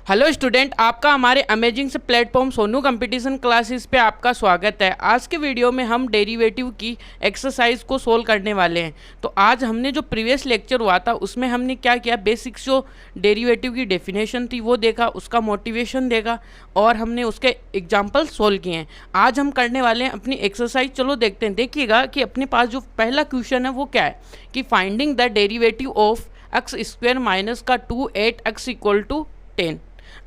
Hello student, आपका हमारे amazing से प्लेटफॉर्म सोनू कंपटीशन क्लासेस पे आपका स्वागत है। आज के वीडियो में हम डेरिवेटिव की एक्सरसाइज को सोल्व करने वाले हैं। तो आज हमने जो प्रीवियस लेक्चर हुआ था उसमें हमने क्या किया, बेसिक्स जो डेरिवेटिव की डेफिनेशन थी वो देखा, उसका मोटिवेशन देखा और हमने उसके एग्जाम्पल सोल्व किए हैं। आज हम करने वाले हैं अपनी एक्सरसाइज। चलो देखते हैं। देखिएगा कि अपने पास जो पहला क्वेश्चन है वो क्या है कि finding the derivative of x square minus का 2(8x = 10।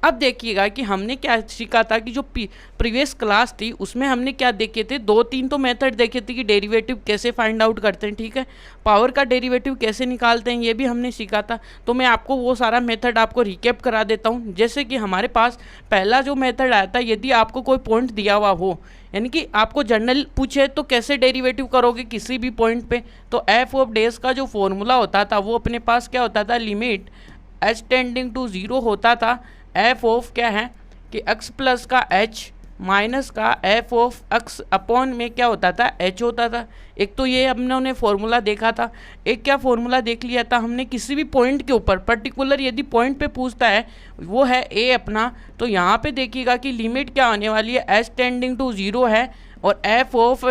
अब देखिएगा कि हमने क्या सीखा था कि जो प्रीवियस क्लास थी उसमें हमने क्या देखे थे, दो तीन तो मेथड देखे थे कि डेरिवेटिव कैसे फाइंड आउट करते हैं, ठीक है। पावर का डेरिवेटिव कैसे निकालते हैं ये भी हमने सीखा था। तो मैं आपको वो सारा मेथड आपको रिकैप करा देता हूँ। जैसे कि हमारे पास पहला जो मेथड आया था, यदि आपको कोई पॉइंट दिया हुआ हो, यानी कि आपको जनरल पूछे तो कैसे डेरिवेटिव करोगे किसी भी पॉइंट पे, तो एफ ऑफ डेज का जो फॉर्मूला होता था वो अपने पास क्या होता था, लिमिट एच टेंडिंग टू 0 होता था एफ ऑफ क्या है कि x प्लस का h माइनस का एफ ऑफ x अपॉन में क्या होता था, h होता था। एक तो ये हमने फॉर्मूला देखा था। एक क्या फॉर्मूला देख लिया था हमने, किसी भी पॉइंट के ऊपर पर्टिकुलर यदि पॉइंट पे पूछता है वो है a अपना, तो यहाँ पे देखिएगा कि लिमिट क्या आने वाली है, h टेंडिंग टू 0 है और एफ ऑफ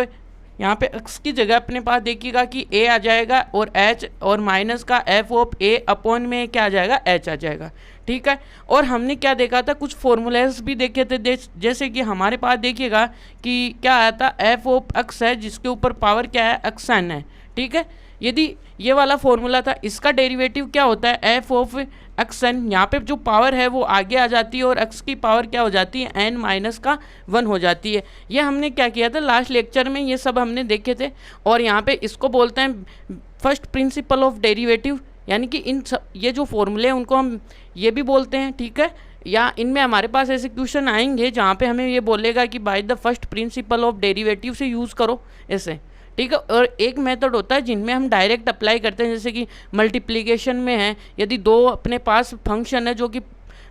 यहाँ पे x की जगह अपने पास देखिएगा कि a आ जाएगा और h और माइनस का एफ ऑफ a अपॉन में क्या आ जाएगा, h आ जाएगा, ठीक है। और हमने क्या देखा था, कुछ फॉर्मूलेस भी देखे थे। जैसे कि हमारे पास देखिएगा कि क्या आया था, एफ ऑफ x है जिसके ऊपर पावर क्या है, xn है, ठीक है। यदि ये वाला फॉर्मूला था, इसका डेरिवेटिव क्या होता है, एफ ऑफ xn, यहाँ पे जो पावर है वो आगे आ जाती है और x की पावर क्या हो जाती है, n माइनस का 1 हो जाती है। ये हमने क्या किया था लास्ट लेक्चर में, ये सब हमने देखे थे। और यहाँ पे इसको बोलते हैं फर्स्ट प्रिंसिपल ऑफ डेरिवेटिव, यानी कि इन सब ये जो फॉर्मूले हैं उनको हम ये भी बोलते हैं, ठीक है। या इनमें हमारे पास ऐसे क्वेश्चन आएंगे जहाँ पे हमें ये बोलेगा कि by the first principle of derivative से यूज़ करो ऐसे, ठीक है। और एक मेथड होता है जिनमें हम डायरेक्ट अप्लाई करते हैं, जैसे कि मल्टीप्लिकेशन में है, यदि दो अपने पास फंक्शन है जो कि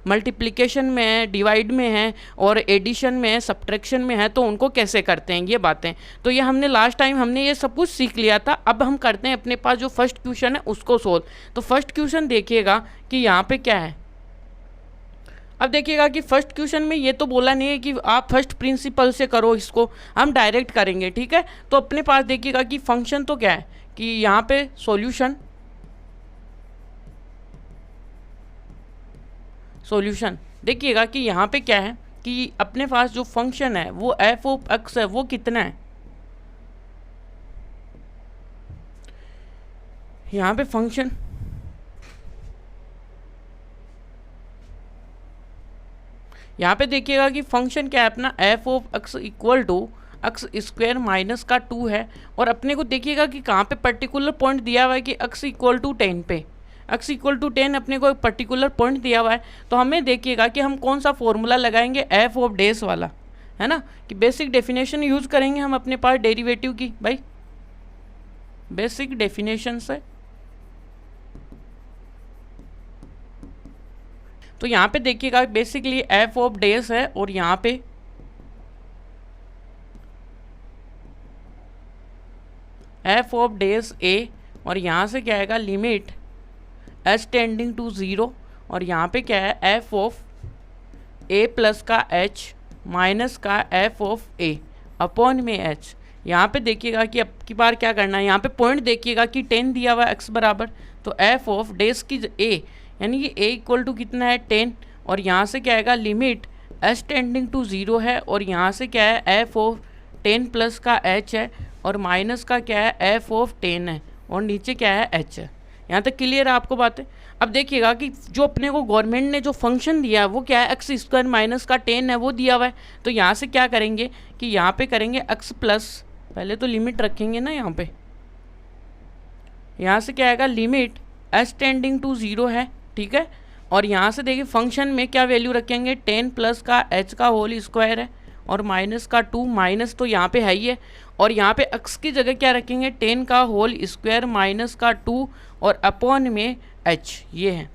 मल्टीप्लिकेशन में है, डिवाइड में है और एडिशन में है, सब्ट्रैक्शन में है, तो उनको कैसे करते हैं ये बातें। तो ये हमने लास्ट टाइम हमने ये सब कुछ सीख लिया था। अब हम करते हैं अपने पास जो फर्स्ट क्वेश्चन है उसको सोल्व। तो फर्स्ट क्वेश्चन देखिएगा कि यहाँ पे क्या है। अब देखिएगा कि फर्स्ट क्वेश्चन में ये तो बोला नहीं है कि आप फर्स्ट प्रिंसिपल से करो, इसको हम डायरेक्ट करेंगे, ठीक है। तो अपने पास देखिएगा कि फंक्शन तो क्या है कि यहाँ पे सॉल्यूशन देखिएगा कि यहाँ पे क्या है कि अपने पास जो फंक्शन है वो एफ ऑफ एक्स है, वो कितना है, यहाँ पे फंक्शन यहाँ पे देखिएगा कि फंक्शन क्या है अपना, f of x equal to x square minus का 2 है। और अपने को देखिएगा कि कहाँ पे पर्टिकुलर पॉइंट दिया हुआ है कि एक्स इक्वल टू 10 पे, एक्स इक्वल टू 10 अपने को एक पर्टिकुलर पॉइंट दिया हुआ है। तो हमें देखिएगा कि हम कौन सा फॉर्मूला लगाएंगे, एफ ऑफ डेज वाला, है ना, कि बेसिक डेफिनेशन यूज़ करेंगे हम अपने पास डेरिवेटिव की। भाई बेसिक डेफिनेशन से तो यहाँ पे देखिएगा बेसिकली एफ ऑफ डेज है और यहाँ पे एफ ऑफ डेज ए, और यहाँ से क्या आएगा, लिमिट एच टेंडिंग टू 0, और यहाँ पे क्या है, एफ ऑफ ए प्लस का एच माइनस का एफ ऑफ ए अपॉन में एच। यहाँ पे देखिएगा कि अब की बार क्या करना है, यहाँ पे पॉइंट देखिएगा कि 10 दिया हुआ एक्स बराबर, तो एफ ऑफ डेज की ए यानी कि ए इक्वल टू कितना है, 10, और यहाँ से क्या आएगा, लिमिट एच टेंडिंग टू 0 है और यहाँ से क्या है, एफ ऑफ 10 प्लस का एच है और माइनस का क्या है, एफ ऑफ 10 है और नीचे क्या है, एच है। यहाँ तक क्लियर है आपको बातें। अब देखिएगा कि जो अपने को गवर्नमेंट ने जो फंक्शन दिया है वो क्या है, एक्स स्क्वायर माइनस का 10 है वो दिया हुआ है। तो यहाँ से क्या करेंगे कि यहाँ पे करेंगे एक्स प्लस, पहले तो लिमिट रखेंगे ना यहाँ पे, यहाँ से क्या आएगा, लिमिट एच टेंडिंग टू 0 है, ठीक है। और यहाँ से देखिए फंक्शन में क्या वैल्यू रखेंगे, 10 प्लस का एच का होल स्क्वायर है और माइनस का 2, माइनस तो यहाँ पे है ही है, और यहाँ पे एक्स की जगह क्या रखेंगे, 10 का होल स्क्वायर माइनस का 2 और अपॉन में एच, ये है।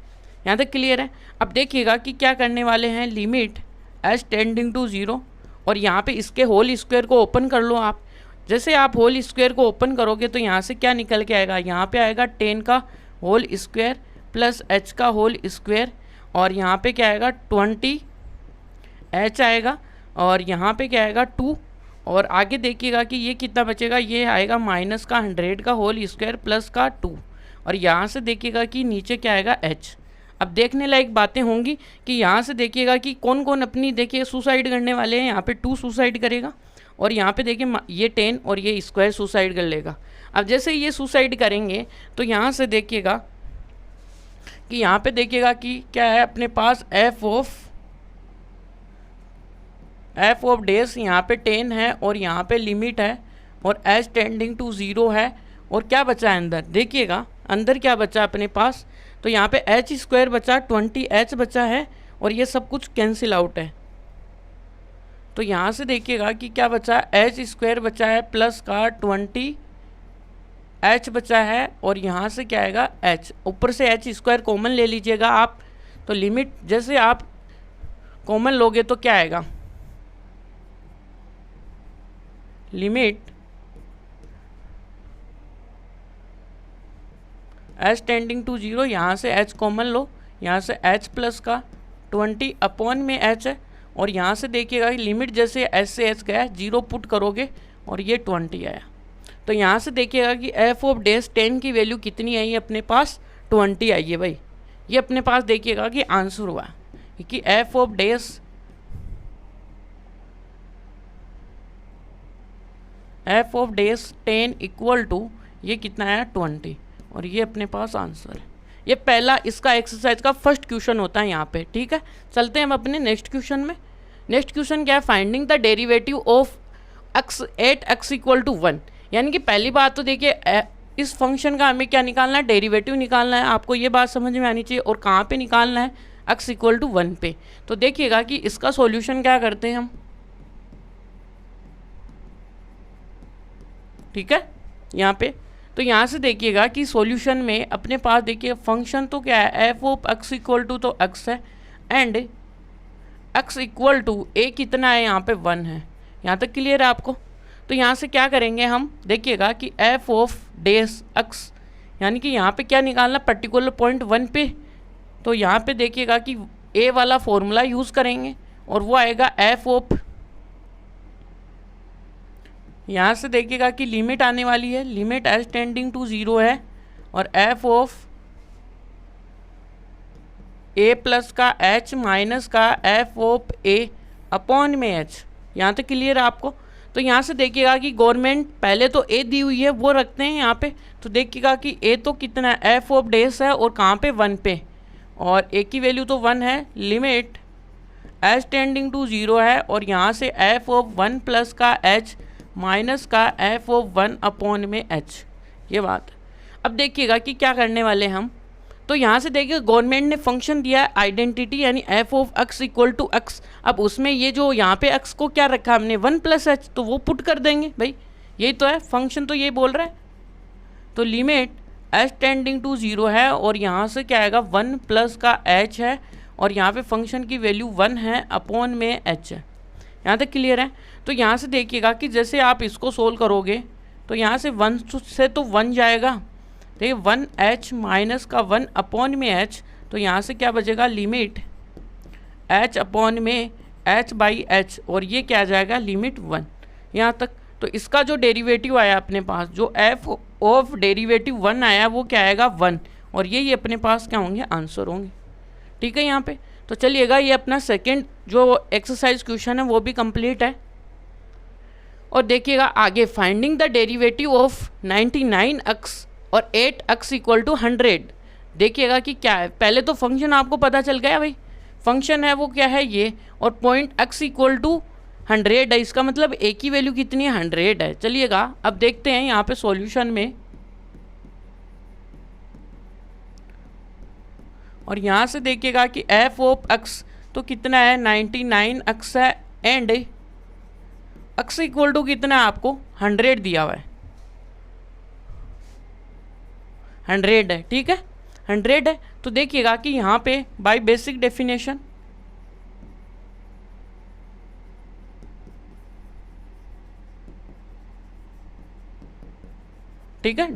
यहाँ तक क्लियर है। अब देखिएगा कि क्या करने वाले हैं, लिमिट एच टेंडिंग टू 0, और यहाँ पे इसके होल स्क्वायर को ओपन कर लो आप। जैसे आप होल स्क्वायर को ओपन करोगे तो यहाँ से क्या निकल के आएगा, यहाँ पे आएगा 10 का होल स्क्वायर प्लस एच का होल स्क्वायर और यहाँ पे क्या आएगा 20h आएगा, और यहाँ पे क्या आएगा 2, और आगे देखिएगा कि ये कितना बचेगा, ये आएगा माइनस का 100 का होल स्क्वायर प्लस का 2, और यहाँ से देखिएगा कि नीचे क्या आएगा h। अब देखने लायक बातें होंगी कि यहाँ से देखिएगा कि कौन कौन अपनी देखिए सुसाइड करने वाले हैं। यहाँ पे 2 सुसाइड करेगा, और यहाँ पे देखिए ये 10 और ये स्क्वायर सुसाइड कर लेगा। अब जैसे ये सुसाइड करेंगे तो यहाँ से देखिएगा कि यहाँ पे देखिएगा कि क्या है अपने पास एफ ऑफ डेज, यहाँ पे 10 है और यहाँ पे लिमिट है और एच टेंडिंग टू 0 है, और क्या बचा है अंदर, देखिएगा अंदर क्या बचा अपने पास, तो यहाँ पे एच स्क्वायर बचा 20h बचा है, और ये सब कुछ कैंसिल आउट है। तो यहाँ से देखिएगा कि क्या बचा, एच स्क्वायर बचा है प्लस का 20h बचा है, और यहाँ से क्या आएगा h, ऊपर से एच स्क्वायर कॉमन ले लीजिएगा आप, तो लिमिट जैसे आप कॉमन लोगे तो क्या आएगा, लिमिट h टेंडिंग टू 0, यहाँ से h कॉमन लो, यहाँ से h प्लस का 20 अपॉन में h है, और यहाँ से देखिएगा लिमिट जैसे h से h गया 0 पुट करोगे और ये 20 आया। तो यहाँ से देखिएगा कि एफ ऑफ डेज 10 की वैल्यू कितनी आई है अपने पास, 20 आई है भाई। ये अपने पास देखिएगा कि आंसर हुआ कि f of dash 10 equal to ये कितना है 20, और ये अपने पास आंसर है। ये पहला इसका एक्सरसाइज का फर्स्ट क्वेश्चन होता है यहाँ पे, ठीक है। चलते हैं हम अपने नेक्स्ट क्वेश्चन में। नेक्स्ट क्वेश्चन क्या है, finding the derivative of x at x equal to 1। यानी कि पहली बात तो देखिए इस फंक्शन का हमें क्या निकालना है, डेरिवेटिव निकालना है। आपको ये बात समझ में आनी चाहिए, और कहाँ पे निकालना है, x इक्वल टू 1 पे। तो देखिएगा कि इसका सॉल्यूशन क्या करते हैं हम, ठीक है यहाँ पे। तो यहाँ से देखिएगा कि सॉल्यूशन में अपने पास देखिए फंक्शन तो क्या है, f of x equal to तो x है, and x equal to a कितना है, यहाँ पे 1 है। यहाँ तक क्लियर है आपको। तो यहाँ से क्या करेंगे हम, देखिएगा कि एफ ऑफ डेस x, यानी कि यहाँ पे क्या निकालना, पर्टिकुलर पॉइंट 1 पे। तो यहाँ पे देखिएगा कि a वाला फॉर्मूला यूज़ करेंगे, और वो आएगा एफ ऑफ, यहाँ से देखिएगा कि लिमिट आने वाली है, लिमिट एच टेंडिंग टू 0 है, और एफ ऑफ a प्लस का h माइनस का एफ ऑफ a अपॉन में h। यहाँ तक क्लियर है आपको। तो यहाँ से देखिएगा कि गवर्नमेंट पहले तो a दी हुई है वो रखते हैं यहाँ पे। तो देखिएगा कि a तो कितना है, एफ ऑफ डेस है, और कहाँ पे 1 पे, और a की वैल्यू तो 1 है, लिमिट h टेंडिंग टू 0 है, और यहाँ से एफ ऑफ 1 प्लस का h माइनस का एफ ऑफ 1 अपॉन में h। ये बात। अब देखिएगा कि क्या करने वाले हम। तो यहाँ से देखिए गवर्नमेंट ने फंक्शन दिया है आइडेंटिटी, यानी f of x equal to x। अब उसमें ये जो यहाँ पे x को क्या रखा हमने 1 प्लस h, तो वो पुट कर देंगे भाई, यही तो है फंक्शन, तो ये बोल रहा है। तो लिमिट h टेंडिंग टू 0 है, और यहाँ से क्या आएगा 1 प्लस का h है, और यहाँ पे फंक्शन की वैल्यू 1 है अपॉन में h है। यहाँ तक क्लियर है। तो यहाँ से देखिएगा कि जैसे आप इसको सोल्व करोगे तो यहाँ से 1 से तो 1 जाएगा, देखिए 1h माइनस का 1 अपॉन में h, तो यहाँ से क्या बचेगा, लिमिट h अपॉन में h बाई h, और ये क्या आ जाएगा, लिमिट 1। यहाँ तक। तो इसका जो डेरिवेटिव आया अपने पास, जो f ऑफ डेरिवेटिव 1 आया, वो क्या आएगा 1, और ये अपने पास क्या होंगे, आंसर होंगे, ठीक है यहाँ पे। तो चलिएगा ये अपना सेकंड जो एक्सरसाइज क्वेश्चन है वो भी कंप्लीट है। और देखिएगा आगे, finding the derivative of 99x और 8x इक्वल टू 100। देखिएगा कि क्या है, पहले तो फंक्शन आपको पता चल गया भाई, फंक्शन है वो क्या है ये, और पॉइंट x इक्वल टू 100 है, इसका मतलब a की वैल्यू कितनी है, 100 है। चलिएगा अब देखते हैं यहाँ पे सॉल्यूशन में, और यहाँ से देखिएगा कि एफ ऑफ x तो कितना है, 99x है, एंड x इक्वल टू कितना है, आपको 100 दिया हुआ है, 100 है, ठीक है 100 है। तो देखिएगा कि यहाँ पे बाय बेसिक डेफिनेशन, ठीक है,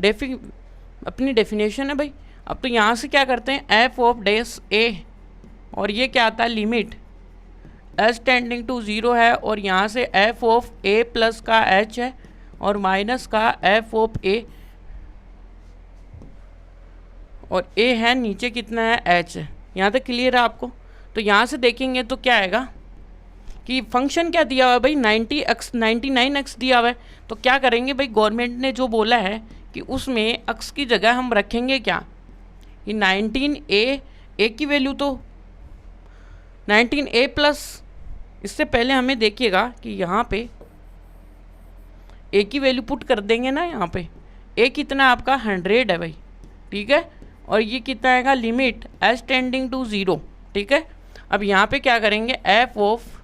अपनी डेफिनेशन है भाई। अब तो यहाँ से क्या करते हैं, एफ ऑफ डेस ए और ये क्या आता है लिमिट एच टेंडिंग टू 0 है, और यहाँ से एफ ऑफ ए प्लस का एच है और माइनस का एफ ऑफ ए, और ए है नीचे कितना है एच है। यहाँ तक क्लियर है आपको। तो यहाँ से देखेंगे तो क्या आएगा कि फंक्शन क्या दिया हुआ है भाई 99x दिया हुआ है। तो क्या करेंगे भाई, गवर्नमेंट ने जो बोला है कि उसमें x की जगह हम रखेंगे क्या, ये 19a, a की वैल्यू तो 19a प्लस, इससे पहले हमें देखिएगा कि यहाँ पे a की वैल्यू पुट कर देंगे ना। यहाँ पे a कितना आपका 100 है भाई, ठीक है, और ये कितना आएगा लिमिट एच टेंडिंग टू 0, ठीक है। अब यहाँ पे क्या करेंगे f ऑफ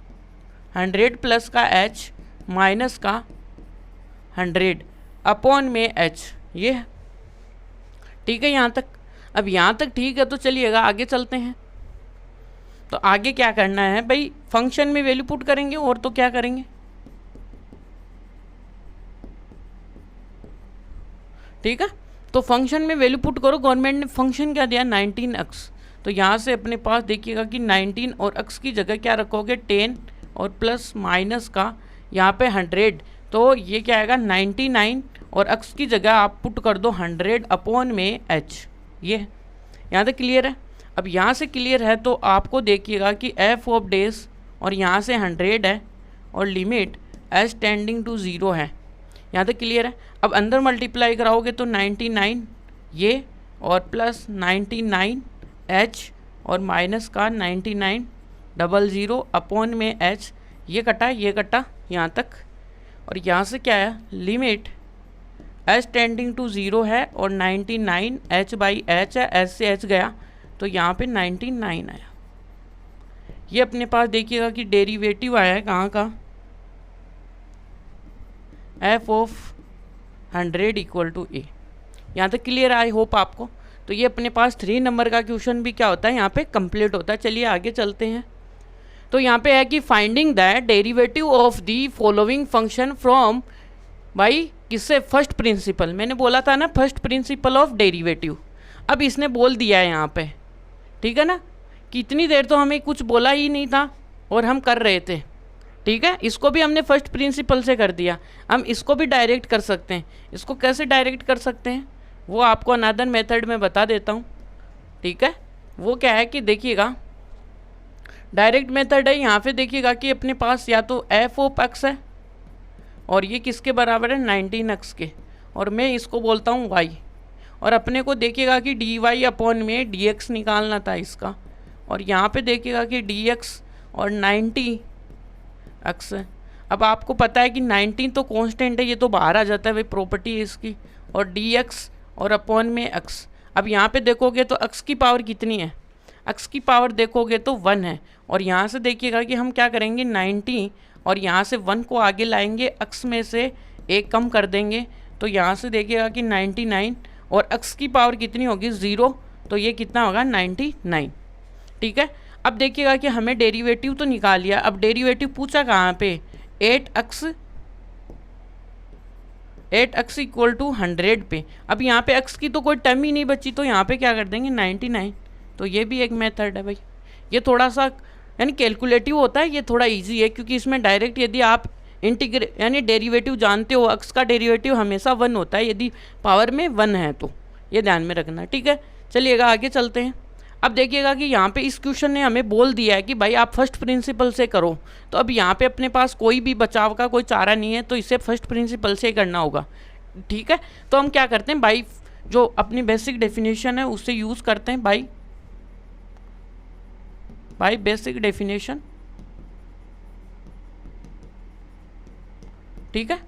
100 प्लस का h माइनस का 100 अपॉन में h, ये है, ठीक है यहाँ तक। अब यहाँ तक ठीक है, तो चलिएगा आगे चलते हैं। तो आगे क्या करना है भाई, फंक्शन में वैल्यू पुट करेंगे, और तो क्या करेंगे, ठीक है। तो फंक्शन में वैल्यू पुट करो। गवर्नमेंट ने फंक्शन क्या दिया 19x, तो यहाँ से अपने पास देखिएगा कि 19 और x की जगह क्या रखोगे 10 और प्लस माइनस का यहाँ पे 100, तो ये क्या आएगा 99 और x की जगह आप पुट कर दो 100 अपॉन में h। ये यहाँ तक क्लियर है। अब यहाँ से क्लियर है तो आपको देखिएगा कि f ऑफ डेज और यहाँ से 100 है और लिमिट h टेंडिंग टू 0 है। यहाँ तक क्लियर है। अब अंदर मल्टीप्लाई कराओगे तो 99 ये और प्लस 99 h और माइनस का 9900 अपॉन में h, ये कटा यहाँ तक, और यहाँ से क्या है लिमिट h टेंडिंग टू 0 है और 99 h बाई h है, h से h गया तो यहाँ पे 99 आया। ये अपने पास देखिएगा कि डेरिवेटिव आया है कहाँ का, f of 100 equal to a। यहाँ तक क्लियर, आई होप आपको। तो ये अपने पास 3 नंबर का क्वेश्चन भी क्या होता है यहाँ पे कंप्लीट होता है। चलिए आगे चलते हैं। तो यहाँ पे है कि finding that derivative of the following function from, भाई किससे, फर्स्ट प्रिंसिपल। मैंने बोला था ना फर्स्ट प्रिंसिपल ऑफ डेरिवेटिव। अब इसने बोल दिया है यहाँ पे, ठीक है ना, कि इतनी देर तो हमें कुछ बोला ही नहीं था और हम कर रहे थे, ठीक है। इसको भी हमने फर्स्ट प्रिंसिपल से कर दिया, हम इसको भी डायरेक्ट कर सकते हैं। इसको कैसे डायरेक्ट कर सकते हैं वो आपको अनदर मेथड में बता देता हूँ, ठीक है। वो क्या है कि देखिएगा डायरेक्ट मेथड है। यहाँ पे देखिएगा कि अपने पास या तो एफ ऑफ एक्स है और ये किसके बराबर है 19x के, और मैं इसको बोलता हूँ y, और अपने को देखिएगा कि डी वाई अपॉन में dx निकालना था इसका, और यहाँ पे देखिएगा कि dx और 90x है। अब आपको पता है कि 19 तो कांस्टेंट है, ये तो बाहर आ जाता है भाई, प्रॉपर्टी है इसकी, और dx और अपॉन में x। अब यहाँ पे देखोगे तो x की पावर कितनी है, x की पावर देखोगे तो 1 है, और यहाँ से देखिएगा कि हम क्या करेंगे 90 और यहाँ से 1 को आगे लाएंगे, x में से 1 कम कर देंगे, तो यहाँ से देखिएगा कि 99 और x की पावर कितनी होगी 0, तो ये कितना होगा 99, ठीक है। अब देखिएगा कि हमें डेरिवेटिव तो निकाल लिया, अब डेरिवेटिव पूछा कहाँ पे 8x इक्वल टू 100 पे। अब यहाँ पे x की तो कोई टर्म ही नहीं बची, तो यहाँ पे क्या कर देंगे 99। तो ये भी एक मेथड है भाई, ये थोड़ा सा यानी कैलकुलेटिव होता है, ये थोड़ा इजी है क्योंकि इसमें डायरेक्ट यदि आप इंटीग्रेट यानी डेरिवेटिव जानते हो, x का डेरिवेटिव हमेशा 1 होता है यदि पावर में 1 है, तो ये ध्यान में रखना, ठीक है। चलिएगा आगे चलते हैं। अब देखिएगा कि यहाँ पे इस क्वेश्चन ने हमें बोल दिया है कि भाई आप फर्स्ट प्रिंसिपल से करो, तो अब यहाँ पे अपने पास कोई भी बचाव का कोई चारा नहीं है, तो इसे फर्स्ट प्रिंसिपल से ही करना होगा, ठीक है। तो हम क्या करते हैं भाई, जो अपनी बेसिक डेफिनेशन है उससे यूज़ करते हैं भाई बेसिक डेफिनेशन, ठीक है।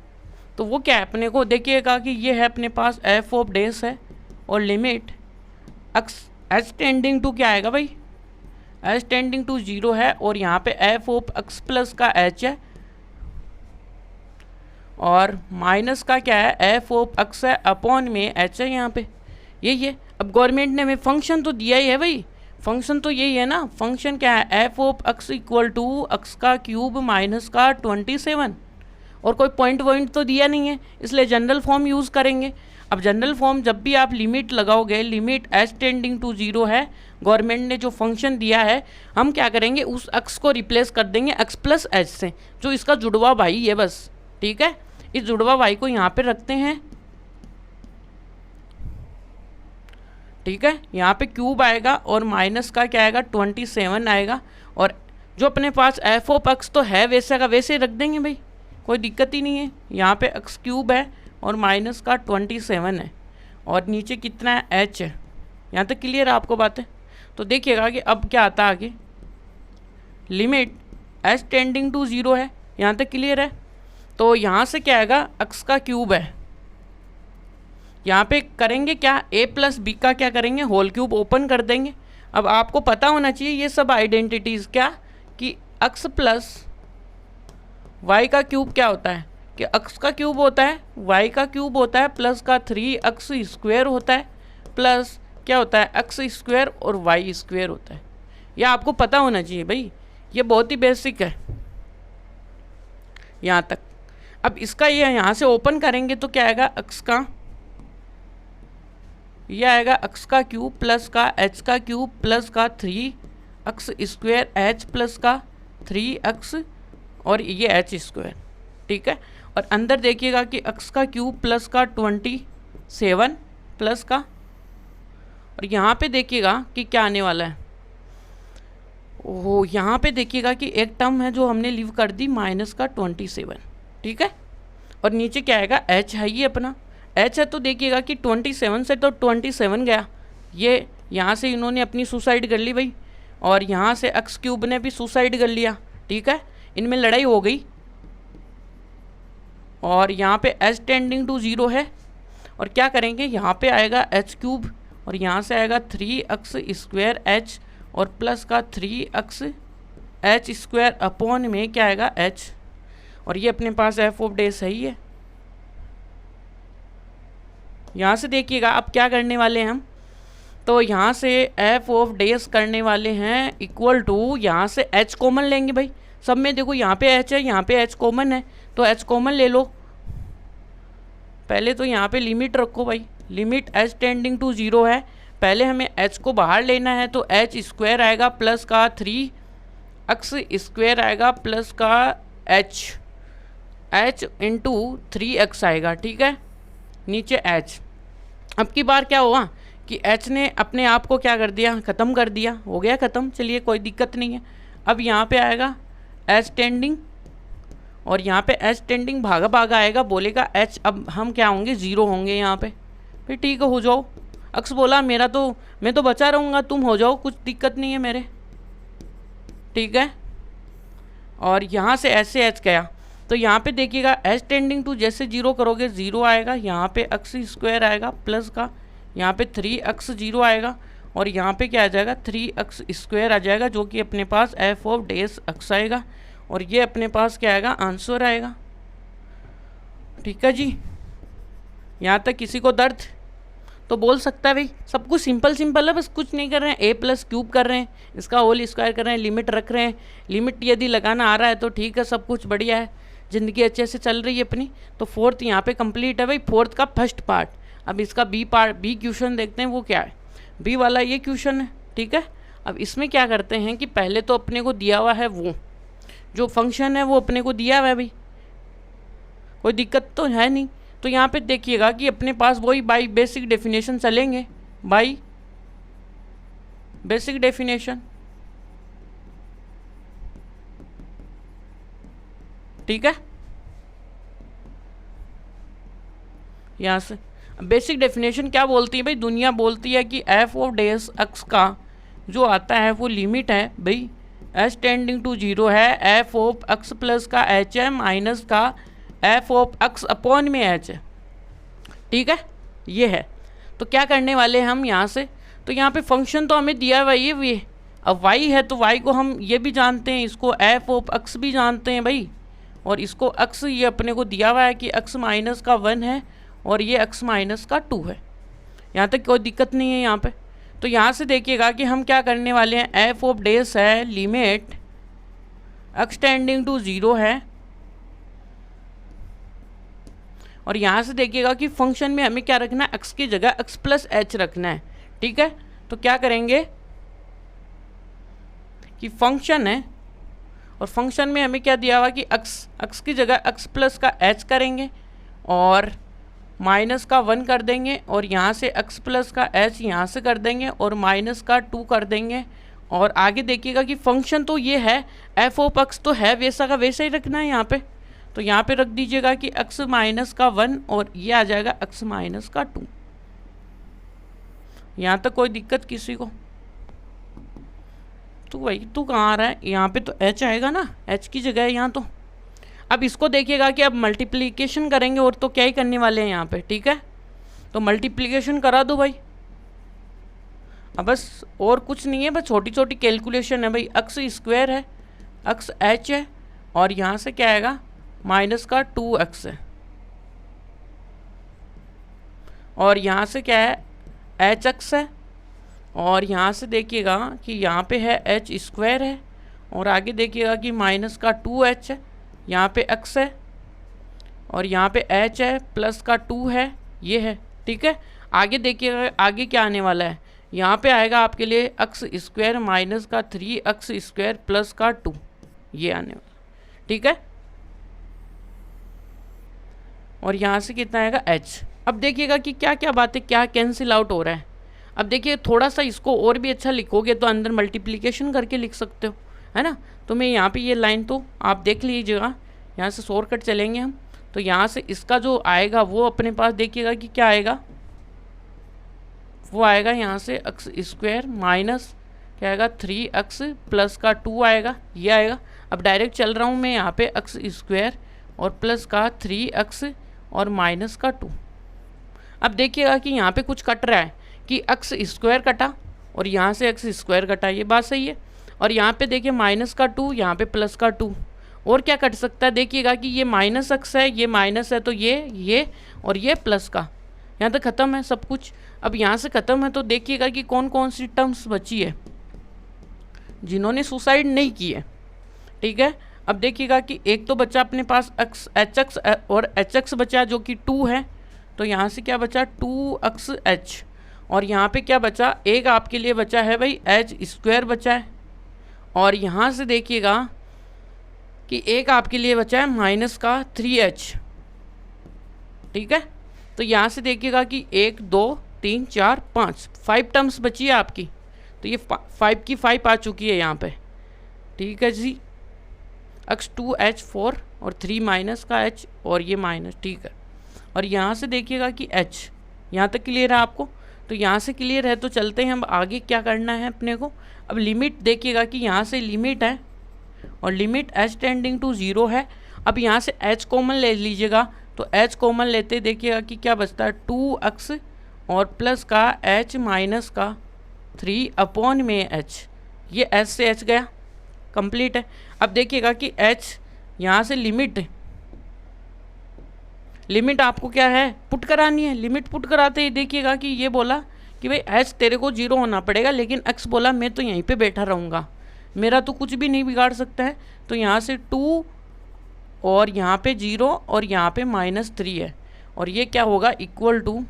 तो वो क्या है अपने को देखिएगा कि ये है अपने पास एफ ऑफ डेस है और लिमिट एच टेंडिंग टू क्या आएगा भाई, एच टेंडिंग टू 0 है, और यहाँ पे एफ ऑफ एक्स प्लस का एच है और माइनस का क्या है एफ ऑफ एक्स है अपॉन में एच है यहाँ पे, ये। अब गवर्नमेंट ने हमें फंक्शन तो दिया ही है भाई, फंक्शन तो यही है ना, फंक्शन क्या है f of x equal to x का क्यूब माइनस का 27, और कोई पॉइंट तो दिया नहीं है, इसलिए जनरल फॉर्म यूज़ करेंगे। अब जनरल फॉर्म जब भी आप लिमिट लगाओगे, limit h tending to zero है, गवर्नमेंट ने जो फंक्शन दिया है, हम क्या करेंगे उस एक्स को रिप्लेस कर देंगे एक्स प्लस एच से, जो इसका जुड़वा भाई है बस। ठीक है, इस जुड़वा भाई को यहाँ पे रखते हैं। ठीक है, यहाँ पे क्यूब आएगा और माइनस का क्या आएगा 27 आएगा, और जो अपने पास एफ ऑफ एक्स तो है वैसे का वैसे रख देंगे भाई, कोई दिक्कत ही नहीं है। यहाँ पे एक्स क्यूब है और माइनस का 27 है, और नीचे कितना है एच है। यहाँ तक क्लियर है आपको बातें? तो देखिएगा कि अब क्या आता है आगे, limit h tending to zero है। यहाँ तक क्लियर है? तो यहाँ से क्या आएगा, एक्स का क्यूब है, यहाँ पे करेंगे क्या, ए प्लस बी का क्या करेंगे होल क्यूब ओपन कर देंगे। अब आपको पता होना चाहिए ये सब आइडेंटिटीज़ क्या, कि एक्स प्लस वाई का क्यूब क्या होता है, कि एक्स का क्यूब होता है, वाई का क्यूब होता है, प्लस का 3x स्क्वायर होता है, प्लस क्या होता है एक्स स्क्वायर और वाई स्क्वायर होता है। यह आपको पता होना चाहिए भाई, ये बहुत ही बेसिक है यहाँ तक। अब इसका ये यहाँ से ओपन करेंगे तो क्या आएगा, एक्स का यह आएगा एक्स का क्यूब प्लस का एच का क्यूब प्लस का 3x स्क्वायर एच प्लस का 3x और ये एच स्क्वायर। ठीक है, और अंदर देखिएगा कि एक्स का क्यूब प्लस का 27 प्लस का, और यहाँ पे देखिएगा कि क्या आने वाला है, ओह यहाँ पे देखिएगा कि एक टर्म है जो हमने लीव कर दी माइनस का 27। ठीक है, और नीचे क्या आएगा एच है, ये अपना एच है, तो देखिएगा कि 27 से तो 27 गया, ये यहाँ से इन्होंने अपनी सुसाइड कर ली भाई, और यहाँ से एक्स क्यूब ने भी सुसाइड कर लिया। ठीक है, इनमें लड़ाई हो गई, और यहाँ पे एच टेंडिंग टू जीरो है, और क्या करेंगे यहाँ पे आएगा एच क्यूब और यहाँ से आएगा 3x स्क्वायर एच और प्लस का 3x एच स्क्वायर अपॉन में क्या आएगा एच, और ये अपने पास एफ ऑफ डे सही है। यहाँ से देखिएगा अब क्या करने वाले हैं हम, तो यहाँ से एफ ऑफ डेस करने वाले हैं इक्वल टू, यहाँ से एच कॉमन लेंगे भाई सब में, देखो यहाँ पे एच है, यहाँ पे एच कॉमन है, तो एच कॉमन ले लो। पहले तो यहाँ पे लिमिट रखो भाई, limit h tending to zero है, पहले हमें एच को बाहर लेना है, तो एच स्क्वायर आएगा प्लस का 3x स्क्वायर आएगा प्लस का एच इंटू 3x आएगा। ठीक है, नीचे एच। अब की बार क्या हुआ कि एच ने अपने आप को क्या कर दिया, ख़त्म कर दिया, हो गया ख़त्म, चलिए कोई दिक्कत नहीं है। अब यहाँ पे आएगा एच टेंडिंग, और यहाँ पे एच टेंडिंग भागा भागा आएगा, बोलेगा एच, अब हम क्या होंगे ज़ीरो होंगे यहाँ पे। फिर ठीक है हो जाओ, अक्स बोला मेरा तो मैं तो बचा रहूँगा, तुम हो जाओ, कुछ दिक्कत नहीं है मेरे। ठीक है, और यहाँ से ऐसे एच गया, तो यहाँ पे देखिएगा एच टेंडिंग टू जैसे जीरो करोगे ज़ीरो आएगा, यहाँ पे एक्स स्क्वायर आएगा प्लस का, यहाँ पे 3x जीरो आएगा, और यहाँ पे क्या आ जाएगा 3x स्क्वायर आ जाएगा, जो कि अपने पास एफ ऑफ डेस एक्स आएगा, और ये अपने पास क्या आएगा आंसर आएगा। ठीक है जी, यहाँ तक किसी को दर्द तो बोल सकता है भाई, सब कुछ सिंपल सिंपल है, बस कुछ नहीं कर रहे हैं, ए प्लस क्यूब कर रहे हैं, इसका होल स्क्वायर कर रहे हैं, लिमिट रख रहे हैं, लिमिट यदि लगाना आ रहा है तो ठीक है, सब कुछ बढ़िया है, ज़िंदगी अच्छे से चल रही है अपनी। तो फोर्थ यहाँ पे कंप्लीट है भाई, फोर्थ का फर्स्ट पार्ट। अब इसका बी क्वेश्चन देखते हैं, वो क्या है, बी वाला ये क्वेश्चन है। ठीक है, अब इसमें क्या करते हैं कि पहले तो अपने को दिया हुआ है वो जो फंक्शन है, वो अपने को दिया हुआ है भाई, कोई दिक्कत तो है नहीं। तो यहाँ पे देखिएगा कि अपने पास वही बाई बेसिक डेफिनेशन चलेंगे, बाई बेसिक डेफिनेशन। ठीक है, यहाँ से बेसिक डेफिनेशन क्या बोलती है भाई, दुनिया बोलती है कि एफ ऑफ डेस एक्स का जो आता है वो लिमिट है भाई एच टेंडिंग टू जीरो है, एफ ऑफ एक्स प्लस का एच है माइनस का एफ ऑफ एक्स अपॉन में एच है। ठीक है, ये है। तो क्या करने वाले हैं हम यहाँ से, तो यहाँ पे फंक्शन तो हमें दिया हुआ ये अब वाई है, तो वाई को हम ये भी जानते हैं, इसको एफ ऑफ एक्स भी जानते हैं भाई, और इसको एक्स ये अपने को दिया हुआ है कि एक्स माइनस का 1 है और ये एक्स माइनस का 2 है। यहाँ तक कोई दिक्कत नहीं है यहाँ पे। तो यहाँ से देखिएगा कि हम क्या करने वाले हैं, एफ ऑफ डेस है limit x tending to zero है और यहाँ से देखिएगा कि फंक्शन में हमें क्या रखना है, x की जगह x प्लस एच रखना है। ठीक है, तो क्या करेंगे कि फंक्शन है और फंक्शन में हमें क्या दिया हुआ कि x की जगह x प्लस का h करेंगे और माइनस का 1 कर देंगे और यहाँ से x प्लस का h यहाँ से कर देंगे और माइनस का 2 कर देंगे। और आगे देखिएगा कि फंक्शन तो ये है, एफ ऑफ x तो है वैसा का वैसा ही रखना है यहाँ पे। तो यहाँ पे रख दीजिएगा कि x माइनस का 1 और ये आ जाएगा x माइनस का 2। यहाँ तक कोई दिक्कत किसी को? तो वही तो कहाँ आ रहा है, यहाँ पे तो h आएगा ना, h की जगह है यहाँ तो। अब इसको देखिएगा कि अब मल्टीप्लिकेशन करेंगे और तो क्या ही करने वाले हैं यहाँ पे। ठीक है, तो मल्टीप्लिकेशन करा दो भाई। अब बस और कुछ नहीं है, बस छोटी छोटी कैलकुलेशन है भाई। x स्क्वायर है, x h है और यहाँ से क्या आएगा माइनस का 2x है और यहाँ से क्या है hx है और यहाँ से देखिएगा कि यहाँ पे है h स्क्वायर है और आगे देखिएगा कि माइनस का 2h है, यहाँ पे x है और यहाँ पे h है प्लस का 2 है, ये है। ठीक है, आगे देखिएगा आगे क्या आने वाला है, यहाँ पे आएगा आपके लिए x स्क्वायर माइनस का 3x स्क्वायर प्लस का 2, ये आने वाला। ठीक है, और यहाँ से कितना आएगा h। अब देखिएगा कि क्या क्या बातें क्या कैंसिल आउट हो रहा है। अब देखिए थोड़ा सा इसको और भी अच्छा लिखोगे तो अंदर मल्टीप्लिकेशन करके लिख सकते हो, है ना। तो मैं यहाँ पे ये लाइन तो आप देख लीजिएगा, यहाँ से शॉर्टकट चलेंगे हम। तो यहाँ से इसका जो आएगा वो अपने पास देखिएगा कि क्या आएगा, वो आएगा यहाँ से x स्क्वायर माइनस क्या आएगा 3x प्लस का 2 आएगा, ये आएगा। अब डायरेक्ट चल रहा हूँ मैं यहाँ पे x स्क्वायर और प्लस का 3x और माइनस का 2। अब देखिएगा कि यहाँ पे कुछ कट रहा है कि x स्क्वायर कटा और यहाँ से x स्क्वायर कटा, ये बात सही है। और यहाँ पे देखिए माइनस का 2, यहाँ पे प्लस का 2। और क्या कट सकता है, देखिएगा कि ये माइनस x है, ये माइनस है, तो ये और ये प्लस का। यहाँ तक ख़त्म है सब कुछ। अब यहाँ से ख़त्म है तो देखिएगा कि कौन कौन सी टर्म्स बची है जिन्होंने सुसाइड नहीं की है। ठीक है, अब देखिएगा कि एक तो बचा अपने पास एच एक्स और एच एक्स बचा जो कि 2 है, तो यहाँ से क्या बचा 2xh और यहाँ पे क्या बचा, एक आपके लिए बचा है भाई h स्क्वायर बचा है और यहाँ से देखिएगा कि एक आपके लिए बचा है माइनस का 3h। ठीक है, तो यहाँ से देखिएगा कि 1 2 3 4 5 टर्म्स बची है आपकी, तो ये 5 की 5 आ चुकी है यहाँ पे। ठीक है जी, x2h4 और 3 माइनस का h और ये माइनस। ठीक है, और यहाँ से देखिएगा कि h, यहाँ तक क्लियर है आपको। तो यहाँ से क्लियर है तो चलते हैं हम आगे क्या करना है अपने को। अब लिमिट देखिएगा कि यहाँ से लिमिट है और लिमिट h टेंडिंग टू 0 है। अब यहाँ से h कॉमन ले लीजिएगा, तो h कॉमन लेते देखिएगा कि क्या बचता है 2x और प्लस का h माइनस का 3 अपॉन में h, ये h से h गया, कंप्लीट है। अब देखिएगा कि h यहाँ से लिमिट आपको क्या है पुट करानी है। लिमिट पुट कराते ही देखिएगा कि ये बोला कि भाई h तेरे को 0 होना पड़ेगा, लेकिन x बोला मैं तो यहीं पे बैठा रहूँगा, मेरा तो कुछ भी नहीं बिगाड़ सकता है। तो यहाँ से 2 और यहाँ पे 0 और यहाँ पे -3 है और ये क्या होगा equal to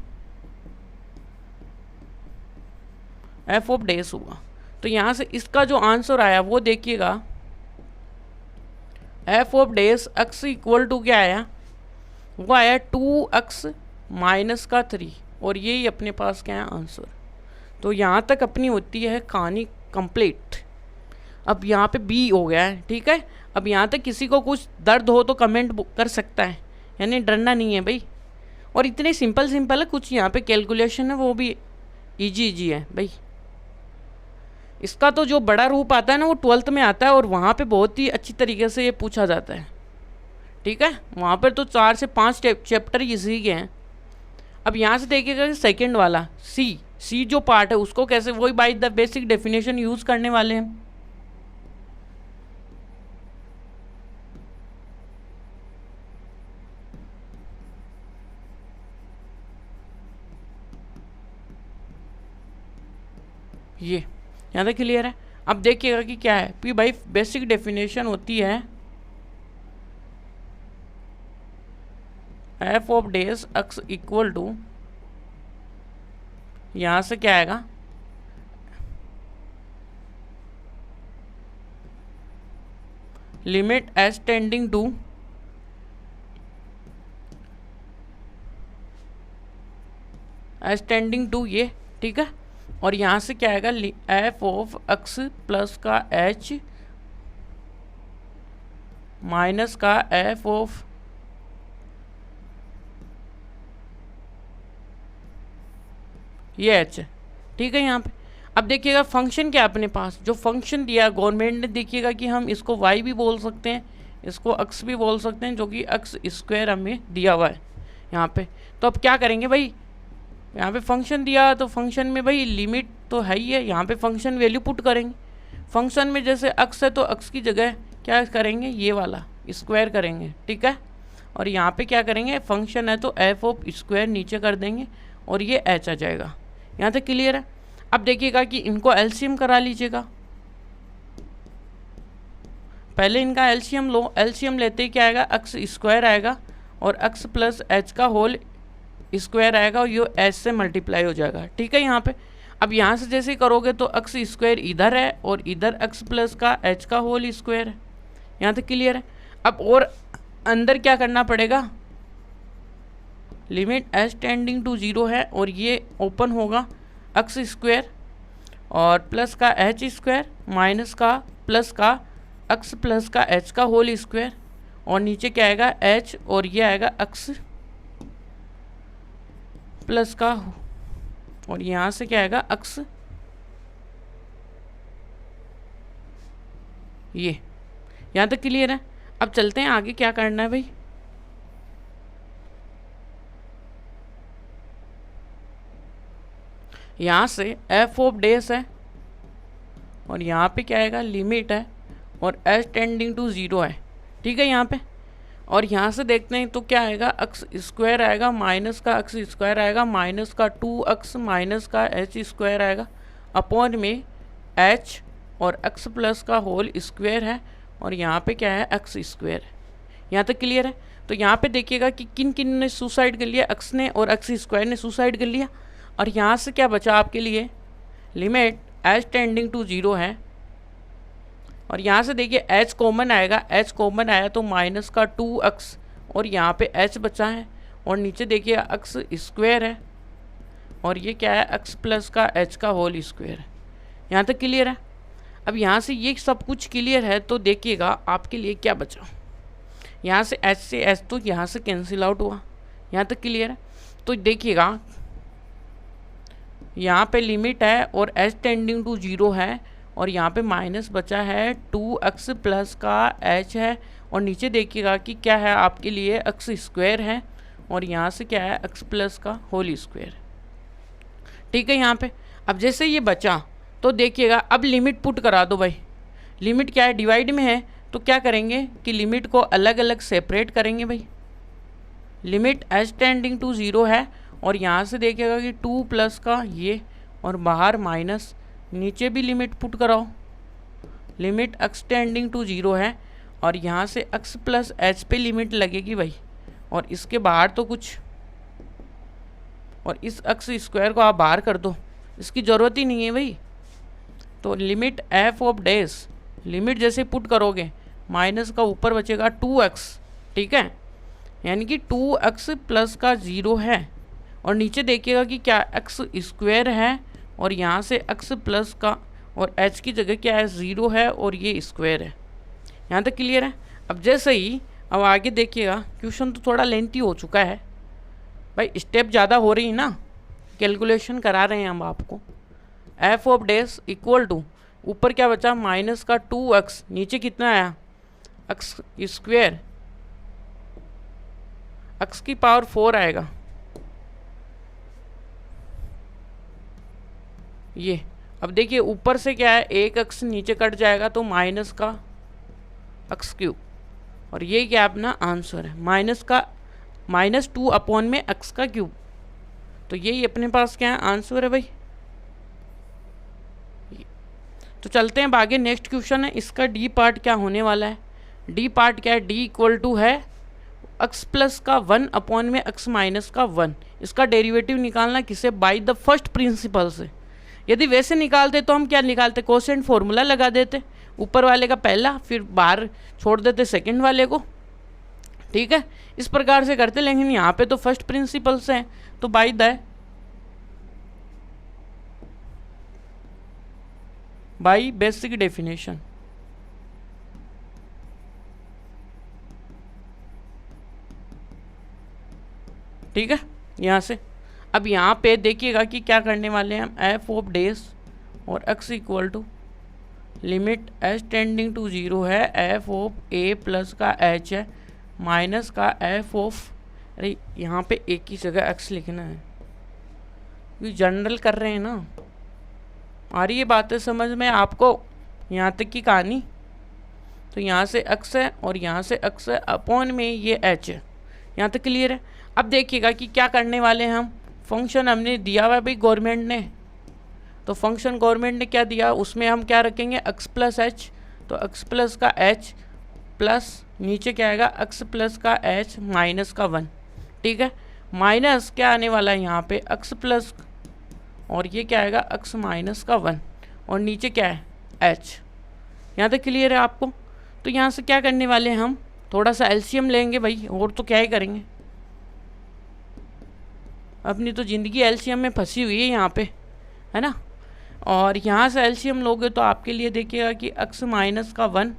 f of dash होगा। तो यहाँ से इसका जो आंसर आया वो देखिएगा f of dash x equal to क्या आया, वो आया 2x माइनस का 3 और यही अपने पास क्या है आंसर। तो यहाँ तक अपनी होती है कहानी कंप्लीट। अब यहाँ पे B हो गया है। ठीक है, अब यहाँ तक किसी को कुछ दर्द हो तो कमेंट कर सकता है, यानी डरना नहीं है भाई। और इतने सिंपल है, कुछ यहाँ पे कैलकुलेशन है वो भी इजी है भाई। इसका तो जो बड़ा रूप आता है ना वो 12th में आता है और वहाँ पे बहुत ही अच्छी तरीके से ये पूछा जाता है। ठीक है, वहाँ पर तो 4 से 5 चैप्टर इसी के हैं। अब यहाँ से देखिएगा सेकंड वाला सी जो पार्ट है उसको कैसे, वही by the basic definition use करने वाले हैं। ये यहाँ तक क्लियर है। अब देखिएगा कि क्या है कि भाई बेसिक डेफिनेशन होती है f of dash x equal to, यहाँ से क्या आएगा, लिमिट एज टेंडिंग टू ये, ठीक है। और यहाँ से क्या आएगा, एफ ऑफ एक्स प्लस का एच माइनस का एफ ऑफ ये एच, ठीक है। यहाँ पे अब देखिएगा फंक्शन क्या अपने पास, जो फंक्शन दिया गवर्नमेंट ने, देखिएगा कि हम इसको वाई भी बोल सकते हैं, इसको एक्स भी बोल सकते हैं, जो कि एक्स स्क्वायर हमें दिया हुआ है यहाँ पे। तो अब क्या करेंगे भाई, यहाँ पे फंक्शन दिया तो फंक्शन में भाई लिमिट तो है ही है, यहाँ पे फंक्शन वैल्यू पुट करेंगे। फंक्शन में जैसे एक्स है तो एक्स की जगह क्या करेंगे, ये वाला स्क्वायर करेंगे, ठीक है। और यहाँ पे क्या करेंगे, फंक्शन है तो एफ ऑफ स्क्वायर नीचे कर देंगे और ये एच आ जाएगा। यहाँ तक क्लियर है। अब देखिएगा कि इनको एलसीएम करा लीजिएगा, पहले इनका एलसीएम लो। एलसीएम लेते ही क्या आएगा, एक्स स्क्वायर आएगा और एक्स प्लस एच का होल स्क्वायर आएगा और ये एच से मल्टीप्लाई हो जाएगा, ठीक है। यहाँ पे अब यहाँ से जैसे करोगे तो एक्स स्क्वायर इधर है और इधर एक्स प्लस का एच का होल स्क्वायर है। यहाँ तक क्लियर है। अब और अंदर क्या करना पड़ेगा, लिमिट एच टेंडिंग टू 0 है और ये ओपन होगा एक्स स्क्वायर और प्लस का एच स्क्वायर माइनस का प्लस का एक्स प्लस का एच का होल स्क्वायर और नीचे क्या आएगा एच और ये आएगा एक्स प्लस का और यहाँ से क्या आएगा एक्स, ये यहाँ तक क्लियर है। अब चलते हैं आगे क्या करना है भाई। यहाँ से एफ ऑफ डेस है और यहाँ पे क्या आएगा, लिमिट है और एच टेंडिंग टू 0 है, ठीक है यहाँ पे। और यहाँ से देखते हैं तो क्या आएगा, एक्स स्क्वायर आएगा माइनस का एक्स स्क्वायर आएगा माइनस का 2x माइनस का एच स्क्वायर आएगा अपॉन में एच और एक्स प्लस का होल स्क्वायर है और यहाँ पे क्या है एक्स स्क्वायर है। यहाँ तक क्लियर है। तो यहाँ पे देखिएगा कि किन किन ने सुसाइड कर लिया, एक्स ने और एक्स स्क्वायर ने सुसाइड कर लिया। और यहाँ से क्या बचा आपके लिए, लिमिट एच टेंडिंग टू 0 है और यहाँ से देखिए एच कॉमन आएगा, एच कॉमन आया तो माइनस का 2x और यहाँ पे एच बचा है और नीचे देखिए एक्स स्क्वायर है और ये क्या है एक्स प्लस का एच का होल स्क्वायर है। यहाँ तक क्लियर है। अब यहाँ से ये सब कुछ क्लियर है तो देखिएगा आपके लिए क्या बचा, यहाँ से एच तो यहाँ से कैंसिल आउट हुआ। यहाँ तक क्लियर है। तो देखिएगा यहाँ पे लिमिट है और एच टेंडिंग टू 0 है और यहाँ पे माइनस बचा है 2x प्लस का h है और नीचे देखिएगा कि क्या है आपके लिए एक्स स्क्वायर है और यहाँ से क्या है एक्स प्लस का होल स्क्वायर, ठीक है। यहाँ पे अब जैसे ये बचा तो देखिएगा अब लिमिट पुट करा दो भाई। लिमिट क्या है, डिवाइड में है तो क्या करेंगे कि लिमिट को अलग अलग सेपरेट करेंगे भाई। लिमिट एच टेंडिंग टू 0 है और यहाँ से देखिएगा कि 2 प्लस का ये और बाहर माइनस, नीचे भी लिमिट पुट कराओ। लिमिट एक्स टेंडिंग टू 0 है और यहाँ से एक्स प्लस एच पे लिमिट लगेगी भाई और इसके बाहर तो कुछ, और इस एक्स स्क्वायर को आप बाहर कर दो, इसकी ज़रूरत ही नहीं है भाई। तो limit f of dash, limit जैसे पुट करोगे माइनस का ऊपर बचेगा 2x, ठीक है, यानी कि 2x प्लस का 0 है और नीचे देखिएगा कि क्या एक्स स्क्वायर है और यहाँ से एक्स प्लस का और h की जगह क्या है 0 है और ये स्क्वायर है। यहाँ तक क्लियर है। अब जैसे ही अब आगे देखिएगा, क्वेश्चन तो थोड़ा लेंथी हो चुका है भाई, स्टेप ज़्यादा हो रही है ना, कैलकुलेशन करा रहे हैं हम आपको। F of dash equal to ऊपर क्या बचा माइनस का 2x, नीचे कितना आया एक्स स्क्वायर, एक्स की पावर 4 आएगा ये। अब देखिए ऊपर से क्या है एक एक्स नीचे कट जाएगा तो माइनस का एक्स क्यूब और ये क्या अपना आंसर है, -2 अपॉन में एक्स का क्यूब। तो यही अपने पास क्या है आंसर है भाई। तो चलते हैं आगे, नेक्स्ट क्वेश्चन है, इसका डी पार्ट क्या होने वाला है। डी पार्ट क्या है, डी इक्वल टू है x प्लस का 1 अपॉन में x माइनस का 1, इसका डेरिवेटिव निकालना किसे, बाय द फर्स्ट प्रिंसिपल से। यदि वैसे निकालते तो हम क्या निकालते, कोसेंट फॉर्मूला लगा देते, ऊपर वाले का पहला फिर बाहर छोड़ देते सेकंड वाले को, ठीक है, इस प्रकार से करते। लेकिन यहाँ पे तो फर्स्ट प्रिंसिपल से है, तो बाय बेसिक डेफिनेशन, ठीक है। यहाँ से अब यहाँ पे देखिएगा कि क्या करने वाले हैं हम, एफ ऑफ डेज और x equal to limit h tending to 0 है, एफ ऑफ ए प्लस का एच है माइनस का एफ ऑफ, अरे यहाँ पे एक ही जगह x लिखना है, ये जनरल कर रहे हैं ना। आ रही है बातें समझ में आपको, यहाँ तक की कहानी। तो यहाँ से x है और यहाँ से x है, अपॉन में ये h है, यहाँ तक क्लियर है। अब देखिएगा कि क्या करने वाले हैं हम, फंक्शन हमने दिया हुआ है भाई गवर्नमेंट ने, तो फंक्शन गवर्नमेंट ने क्या दिया, उसमें हम क्या रखेंगे, x प्लस एच, तो x प्लस का h प्लस नीचे क्या आएगा, x प्लस का h माइनस का 1, ठीक है। माइनस क्या आने वाला है यहाँ पे, x प्लस और ये क्या आएगा, x माइनस का 1 और नीचे क्या है h, यहाँ तक क्लियर है आपको। तो यहाँ से क्या करने वाले हैं हम, थोड़ा सा एलसीएम लेंगे भाई, और तो क्या ही करेंगे, अपनी तो ज़िंदगी एलसीएम में फंसी हुई है यहाँ पे, है ना। और यहाँ से एलसीएम लोगे तो आपके लिए देखिएगा कि x माइनस का 1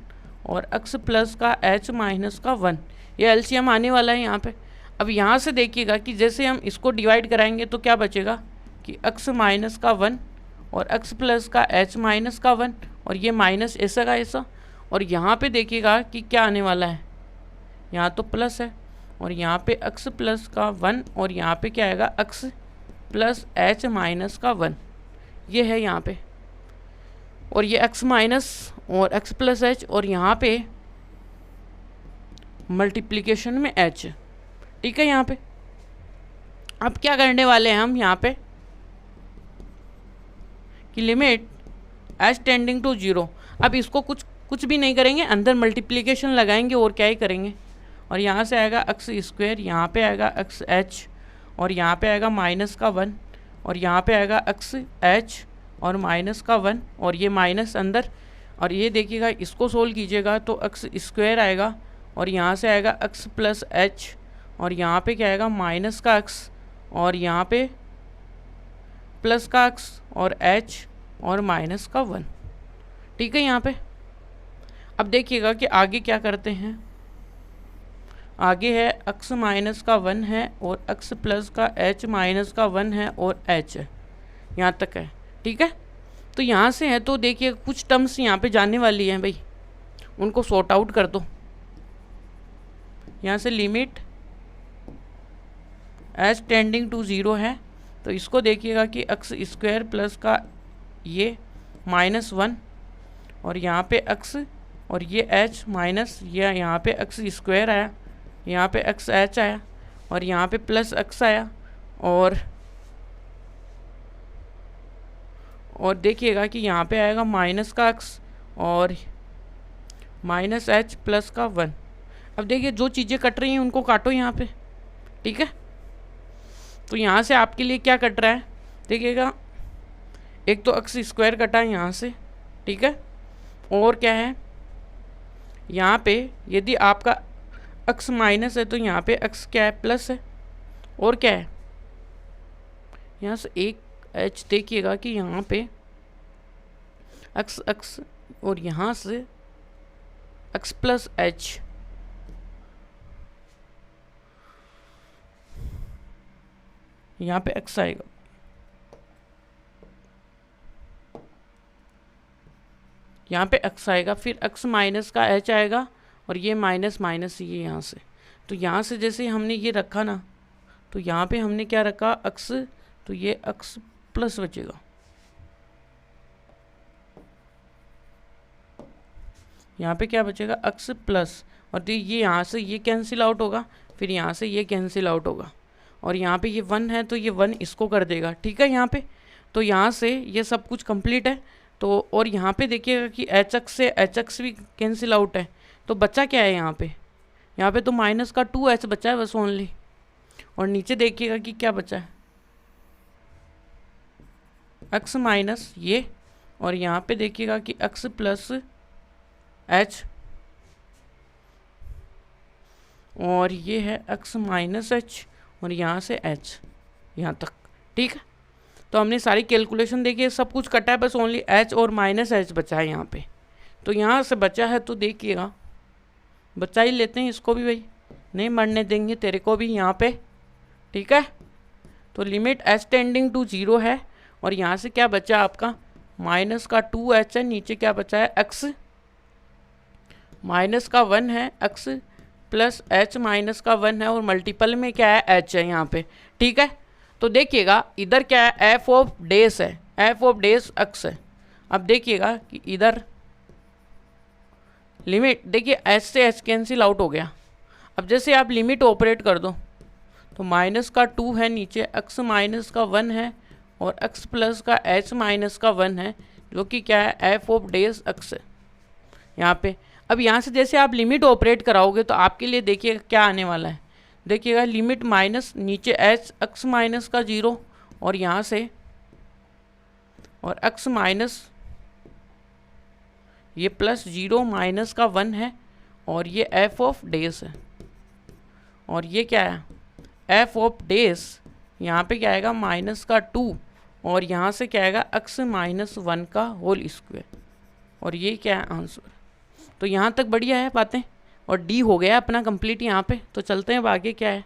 और x प्लस का h माइनस का 1, ये एलसीएम आने वाला है यहाँ पे। अब यहाँ से देखिएगा कि जैसे हम इसको डिवाइड कराएंगे तो क्या बचेगा कि x माइनस का 1 और x प्लस का h माइनस का 1 और ये माइनस ऐसा का ऐसा, और यहाँ पे देखिएगा कि क्या आने वाला है, यहाँ तो प्लस है और यहाँ पे x प्लस का 1 और यहाँ पे क्या आएगा x प्लस h माइनस का 1, ये है यहाँ पे, और ये x माइनस और x प्लस h और यहाँ पे मल्टीप्लिकेशन में h, ठीक है। यहाँ पे अब क्या करने वाले हैं हम यहाँ पे कि लिमिट h टेंडिंग टू 0, अब इसको कुछ भी नहीं करेंगे, अंदर मल्टीप्लिकेशन लगाएंगे और क्या ही करेंगे, और यहाँ से आएगा एक्स स्क्वायर, यहाँ पे आएगा एक्स एच और यहाँ पे आएगा माइनस का 1 और यहाँ पे आएगा एक्स एच और माइनस का 1 और ये माइनस अंदर, और ये देखिएगा इसको सोल्व कीजिएगा तो एक्स स्क्वायर आएगा और यहाँ से आएगा एक्स प्लस एच और यहाँ पे क्या आएगा माइनस का एक्स और यहाँ पे प्लस का एक्स और एच और माइनस का 1, ठीक है। यहाँ पे अब देखिएगा कि आगे क्या करते हैं, आगे है x माइनस का 1 है और x प्लस का h माइनस का 1 है और h है, यहाँ तक है, ठीक है। तो यहाँ से है तो देखिए कुछ टर्म्स यहाँ पे जाने वाली हैं भाई, उनको सॉर्ट आउट कर दो। यहाँ से लिमिट h टेंडिंग टू 0 है, तो इसको देखिएगा कि x स्क्वायर प्लस का ये माइनस 1 और यहाँ पे x और ये h माइनस ये यहाँ पे x स्क्वायर आया, यहाँ पे एक्स एच आया और यहाँ पे प्लस एक्स आया, और देखिएगा कि यहाँ पे आएगा माइनस का एक्स और माइनस एच प्लस का 1। अब देखिए जो चीज़ें कट रही हैं उनको काटो यहाँ पे, ठीक है। तो यहाँ से आपके लिए क्या कट रहा है देखिएगा, एक तो एक्स स्क्वायर कटा है यहाँ से, ठीक है, और क्या है यहाँ पे यदि आपका x माइनस है तो यहाँ पे x क्या है प्लस है, और क्या है यहाँ से एक h देखिएगा कि यहाँ पे x और यहाँ से x प्लस h, यहाँ पे x आएगा, यहाँ पे x आएगा, फिर x माइनस का h आएगा और ये माइनस माइनस ये यहाँ से, तो यहाँ से जैसे हमने ये रखा ना तो यहाँ पे हमने क्या रखा x, तो ये x प्लस बचेगा, यहाँ पे क्या बचेगा x प्लस, और ये यहाँ से ये कैंसिल आउट होगा, फिर यहाँ से ये कैंसिल आउट होगा, और यहाँ पे ये 1 है तो ये 1 इसको कर देगा, ठीक है। यहाँ पे तो यहाँ से ये सब कुछ कंप्लीट है। तो और यहाँ पे देखिएगा कि एच एक्स से एच एक्स भी कैंसिल आउट है, तो बच्चा क्या है यहाँ पे यहाँ पे तो माइनस का 2h बचा है बस ओनली। और नीचे देखिएगा कि क्या बचा है, x माइनस ये, और यहाँ पे देखिएगा कि x प्लस h, और ये है x माइनस h, और यहाँ से h यहाँ तक। ठीक है, तो हमने सारी कैलकुलेशन देखी है, सब कुछ कटा है, बस ओनली h और माइनस h बचा है यहाँ पे। तो यहाँ से बचा है तो देखिएगा, बचा ही लेते हैं इसको भी भाई, नहीं मरने देंगे तेरे को भी यहाँ पे। ठीक है, तो लिमिट h टेंडिंग टू 0 है, और यहाँ से क्या बचा आपका, माइनस का 2h है, नीचे क्या बचा है x माइनस का 1 है, x प्लस h माइनस का 1 है, और मल्टीपल में क्या है h है यहाँ पे। ठीक है, तो देखिएगा इधर क्या है, f ऑफ डेस है, f ऑफ डेस x है। अब देखिएगा कि इधर लिमिट देखिए h से h कैंसिल आउट हो गया। अब जैसे आप लिमिट ऑपरेट कर दो तो माइनस का 2 है, नीचे x माइनस का 1 है, और x प्लस का h माइनस का 1 है, जो कि क्या है f ऑफ डेस x है यहाँ पे। अब यहाँ से जैसे आप लिमिट ऑपरेट कराओगे तो आपके लिए देखिएगा क्या आने वाला है, देखिएगा लिमिट माइनस नीचे h x माइनस का 0, और यहाँ से और x माइनस ये प्लस 0 माइनस का 1 है, और ये f ऑफ डेस है, और ये क्या है f ऑफ डेस, यहाँ पे क्या आएगा माइनस का 2, और यहाँ से क्या आएगा x माइनस 1 का होल स्क्वायर, और ये क्या है आंसर। तो यहाँ तक बढ़िया है बातें, और डी हो गया अपना कंप्लीट यहाँ पे। तो चलते हैं अब आगे क्या है।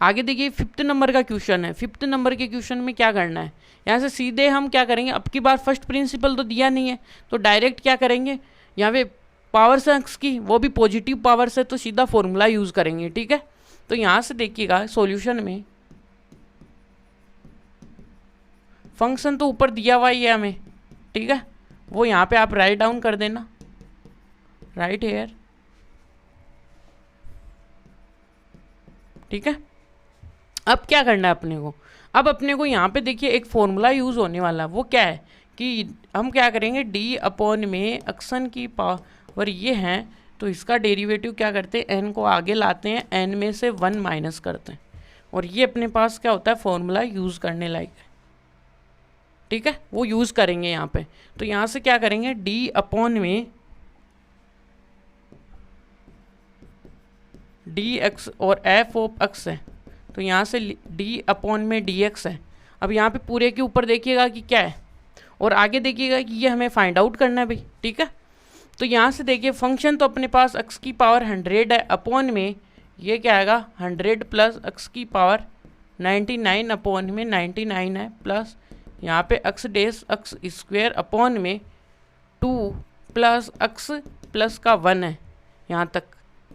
आगे देखिए 5th नंबर का क्वेश्चन है। 5th नंबर के क्वेश्चन में क्या करना है, यहाँ से सीधे हम क्या करेंगे, अब की बार फर्स्ट प्रिंसिपल तो दिया नहीं है, तो डायरेक्ट क्या करेंगे, यहाँ पे पावर से x की वो भी पॉजिटिव पावर से, तो सीधा फॉर्मूला यूज़ करेंगे। ठीक है, तो यहाँ से देखिएगा सॉल्यूशन में फंक्शन तो ऊपर दिया हुआ ही है हमें, ठीक है, वो यहाँ पे आप राइट डाउन कर देना, राइट हेयर। ठीक है, अब क्या करना है अपने को, अब अपने को यहाँ पे देखिए एक फॉर्मूला यूज़ होने वाला है, वो क्या है कि हम क्या करेंगे, डी अपॉन में एक्शन की पावर ये है, तो इसका डेरिवेटिव क्या करते हैं, एन को आगे लाते हैं, एन में से 1 माइनस करते हैं, और ये अपने पास क्या होता है फॉर्मूला यूज़ करने लायक है। ठीक है, वो यूज़ करेंगे यहाँ पे। तो यहाँ से क्या करेंगे, डी अपॉन में डी एक्स और एफ ऑफ एक्स है, तो यहाँ से डी अपॉन में डी एक्स है। अब यहाँ पे पूरे के ऊपर देखिएगा कि क्या है, और आगे देखिएगा कि ये हमें फाइंड आउट करना है भाई। ठीक है, तो यहाँ से देखिए फंक्शन तो अपने पास एक्स की पावर 100 है, अपॉन में ये क्या आएगा 100 प्लस एक्स की पावर 99 अपॉन में 99 है, प्लस यहाँ पे एक्स डेस एक्स स्क्वेयर अपॉन में 2 प्लस एक्स प्लस का 1 है यहाँ तक।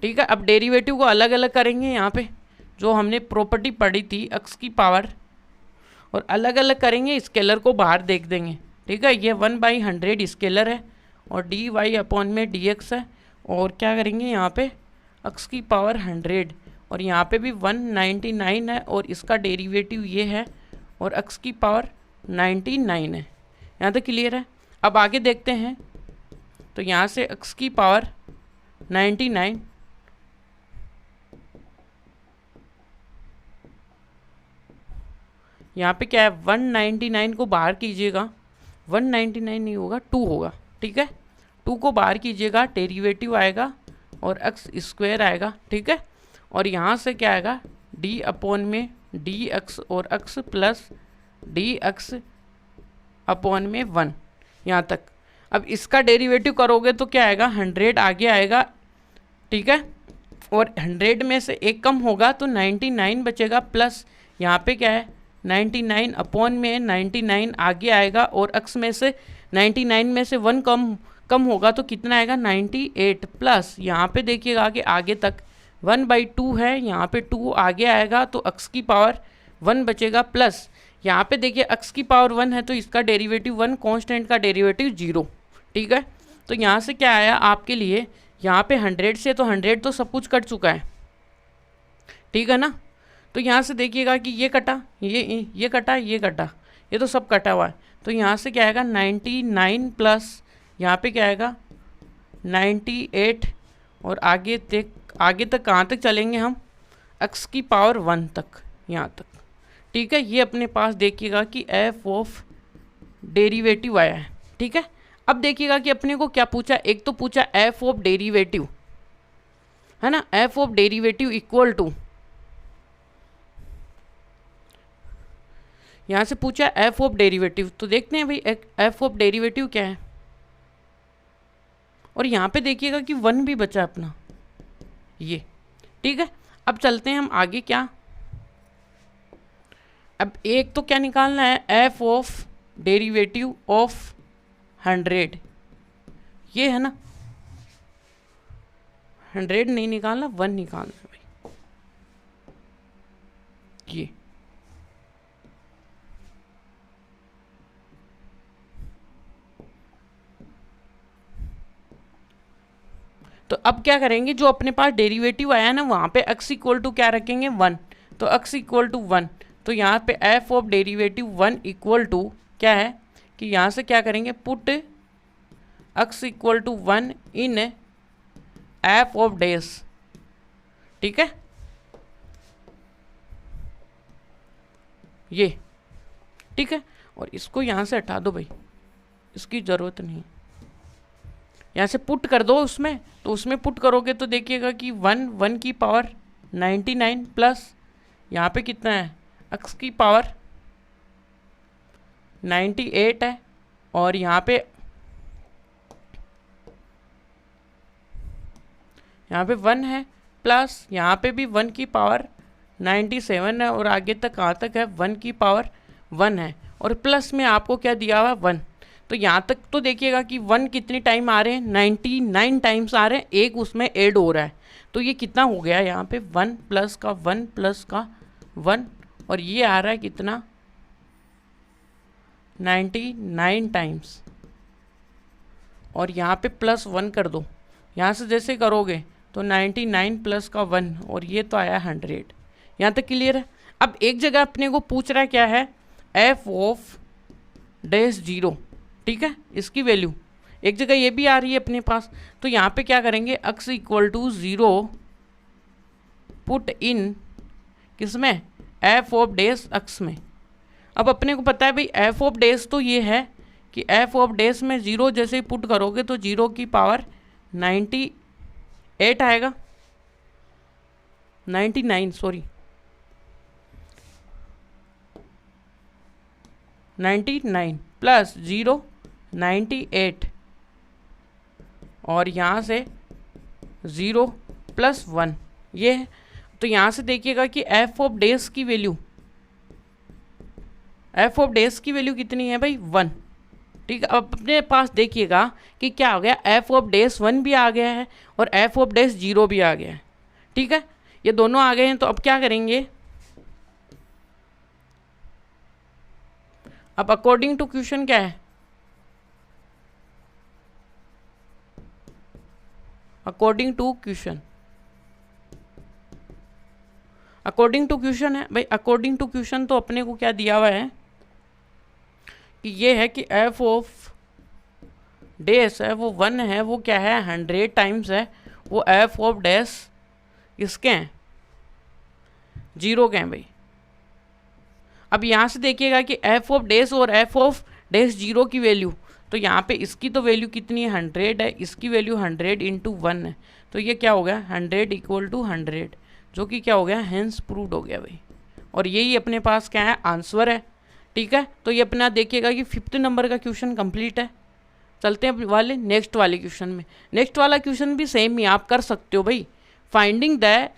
ठीक है, अब डेरिवेटिव को अलग अलग करेंगे यहाँ पे, जो हमने प्रॉपर्टी पढ़ी थी एक्स की पावर, और अलग अलग करेंगे, स्केलर को बाहर देख देंगे। ठीक है, ये 1/100 स्केलर है, और डी वाई अपॉन में डी एक्स है, और क्या करेंगे यहाँ पे एक्स की पावर 100, और यहाँ पे भी 199 है, और इसका डेरिवेटिव ये है, और एक्स की पावर 99 है। यहाँ तक क्लियर है। अब आगे देखते हैं, तो यहाँ से एक्स की पावर 99 यहाँ पे क्या है 199 को बाहर कीजिएगा, 199 नहीं होगा 2 होगा। ठीक है, 2 को बाहर कीजिएगा, डेरिवेटिव आएगा और एक्स स्क्वायर आएगा। ठीक है, और यहाँ से क्या आएगा डी अपॉन में डी एक्स और x plus D x upon में 1 यहाँ तक। अब इसका डेरिवेटिव करोगे तो क्या आएगा 100 आगे आएगा। ठीक है, और 100 में से एक कम होगा तो 99 बचेगा, प्लस यहाँ पे क्या है 99 अपॉन में 99 आगे आएगा, और x में से 99 में से 1 कम होगा तो कितना आएगा 98, प्लस यहाँ पे देखिएगा कि आगे तक 1/2 है, यहाँ पे 2 आगे आएगा तो x की पावर 1 बचेगा, प्लस यहाँ पे देखिए x की पावर 1 है तो इसका डेरिवेटिव 1, कांस्टेंट का डेरिवेटिव 0। ठीक है, तो यहाँ से क्या आया आपके लिए, यहाँ पे 100 से तो 100 तो सब कुछ कट चुका है। ठीक है ना, तो यहाँ से देखिएगा कि ये कटा, ये कटा, ये कटा, ये तो सब कटा हुआ है। तो यहाँ से क्या आएगा 99 प्लस यहाँ पे क्या आएगा 98, और आगे आगे तक कहाँ तक चलेंगे हम, x की पावर 1 तक, यहाँ तक। ठीक है, ये अपने पास देखिएगा कि f ऑफ डेरिवेटिव आया है। ठीक है, अब देखिएगा कि अपने को क्या पूछा, एक तो पूछा f ऑफ डेरिवेटिव, है ना, f of derivative equal to, यहाँ से पूछा f ऑफ डेरिवेटिव, तो देखते हैं भाई f ऑफ डेरिवेटिव क्या है। और यहाँ पे देखिएगा कि 1 भी बचा अपना ये। ठीक है, अब चलते हैं हम आगे। क्या, अब एक तो क्या निकालना है, f ऑफ डेरिवेटिव ऑफ 100, ये है ना, 100 नहीं निकालना, 1 निकालना है भाई, ये। तो अब क्या करेंगे, जो अपने पास डेरिवेटिव आया ना वहाँ पे x इक्वल टू क्या रखेंगे, 1, तो x इक्वल टू 1, तो यहाँ पे f of derivative 1 equal to क्या है कि यहाँ से क्या करेंगे, put x equal to 1 in f of dash. ठीक है, ये। ठीक है, और इसको यहाँ से हटा दो भाई, इसकी ज़रूरत नहीं, यहाँ से पुट कर दो उसमें, तो उसमें पुट करोगे तो देखिएगा कि 1 की पावर 99 प्लस यहाँ पे कितना है, x की पावर 98 है, और यहाँ पे 1 है, प्लस यहाँ पे भी 1 की पावर 97 है, और आगे तक कहाँ तक है, 1 की पावर 1 है, और प्लस में आपको क्या दिया हुआ है, 1। तो यहाँ तक तो देखिएगा कि 1 कितने टाइम आ रहे हैं, 99 टाइम्स आ रहे हैं, एक उसमें ऐड हो रहा है, तो ये कितना हो गया यहाँ पे, 1 प्लस का 1 प्लस का 1, और ये आ रहा है कितना, 99 टाइम्स, और यहाँ पे प्लस 1 कर दो, यहाँ से जैसे करोगे तो 99 प्लस का 1, और ये तो आया 100। यहाँ तक क्लियर है। अब एक जगह अपने को पूछ रहा है क्या है, f ऑफ डैश 0। ठीक है, इसकी वैल्यू एक जगह ये भी आ रही है अपने पास, तो यहाँ पे क्या करेंगे, x equal to 0 put in किसमें, f ऑफ डैश x में। अब अपने को पता है भाई f ऑफ डैश तो ये है कि f ऑफ डैश में 0 जैसे ही पुट करोगे तो 0 की पावर 98 आएगा, 99 सॉरी 99 प्लस 0 98, और यहाँ से 0 प्लस 1, ये है। तो यहाँ से देखिएगा कि f ऑफ डैश की वैल्यू, f ऑफ डैश की वैल्यू कितनी है भाई, 1। ठीक है, अब अपने पास देखिएगा कि क्या हो गया, f ऑफ डैश 1 भी आ गया है और f ऑफ डैश 0 भी आ गया है। ठीक है, ये दोनों आ गए हैं, तो अब क्या करेंगे, अब अकॉर्डिंग टू क्वेश्चन क्या है, according to question, according to question है भाई, अकॉर्डिंग टू क्वेश्चन तो अपने को क्या दिया हुआ है कि ये है कि f ऑफ डैश है वो 1 है, वो क्या है 100 टाइम्स है, वो f ऑफ डैश किसके हैं, 0 के हैं भाई। अब यहाँ से देखिएगा कि f ऑफ डैश और f ऑफ डैश 0 की वैल्यू, तो यहाँ पे इसकी तो वैल्यू कितनी है, 100 है, इसकी वैल्यू 100 इंटू 1 है, तो ये क्या हो गया 100 इक्वल टू 100, जो कि क्या हो गया, हेंस प्रूव्ड हो गया भाई। और यही अपने पास क्या है, आंसर है। ठीक है, तो ये अपना देखिएगा कि 5th नंबर का क्वेश्चन कंप्लीट है। चलते हैं वाले नेक्स्ट वाले क्वेश्चन में। नेक्स्ट वाला क्वेश्चन भी सेम ही आप कर सकते हो भाई, finding the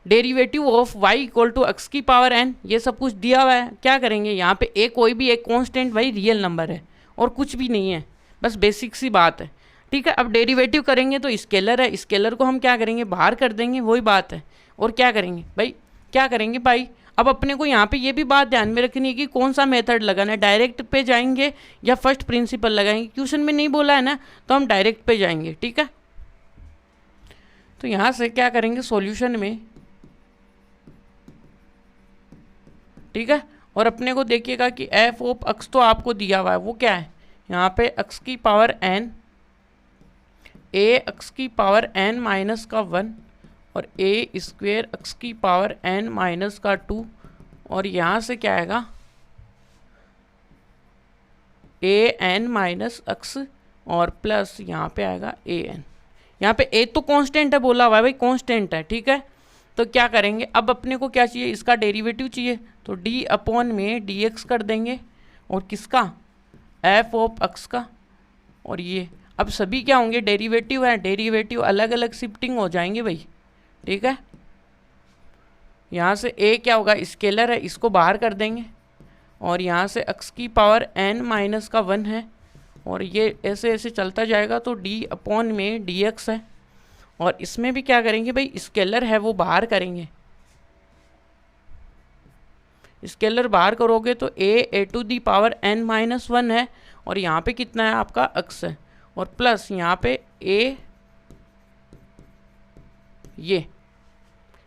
derivative of y equal to x की पावर n, ये सब कुछ दिया हुआ है। क्या करेंगे, यहाँ पे एक कोई भी एक कांस्टेंट भाई रियल नंबर है और कुछ भी नहीं है, बस बेसिक सी बात है। ठीक है, अब डेरिवेटिव करेंगे तो स्केलर है, स्केलर को हम क्या करेंगे, बाहर कर देंगे, वही बात है। और क्या करेंगे भाई, क्या करेंगे भाई, अब अपने को यहाँ पे ये भी बात ध्यान में रखनी है कि कौन सा मेथड लगाना है, डायरेक्ट पे जाएंगे या फर्स्ट प्रिंसिपल लगाएंगे। क्वेश्चन में नहीं बोला है ना, तो हम डायरेक्ट पे जाएंगे। ठीक है, तो यहाँ से क्या करेंगे सॉल्यूशन में। ठीक है, और अपने को देखिएगा कि f ऑफ x तो आपको दिया हुआ है, वो क्या है, यहाँ पे x की पावर n, a x की पावर n माइनस का 1, और ए स्क्वेयर एक्स की पावर एन माइनस का 2 और यहाँ से क्या आएगा ए एन माइनस एक्स और प्लस यहाँ पे आएगा ए एन। यहाँ पे ए तो कांस्टेंट है बोला हुआ है भाई, कांस्टेंट है, ठीक है। तो क्या करेंगे, अब अपने को क्या चाहिए, इसका डेरिवेटिव चाहिए, तो डी अपॉन में डी एक्स कर देंगे और किसका, एफ ऑफ एक्स का। और ये अब सभी क्या होंगे, डेरिवेटिव है, डेरिवेटिव अलग अलग शिफ्टिंग हो जाएंगे भाई, ठीक है। यहाँ से ए क्या होगा, स्केलर है, इसको बाहर कर देंगे और यहाँ से एक्स की पावर एन माइनस का 1 है और ये ऐसे ऐसे चलता जाएगा, तो डी अपॉन में डी एक्स है। और इसमें भी क्या करेंगे भाई, स्केलर है वो बाहर करेंगे, स्केलर बाहर करोगे तो a to the power n minus 1 है और यहाँ पे कितना है आपका एक्स है और प्लस यहाँ पे ए, ये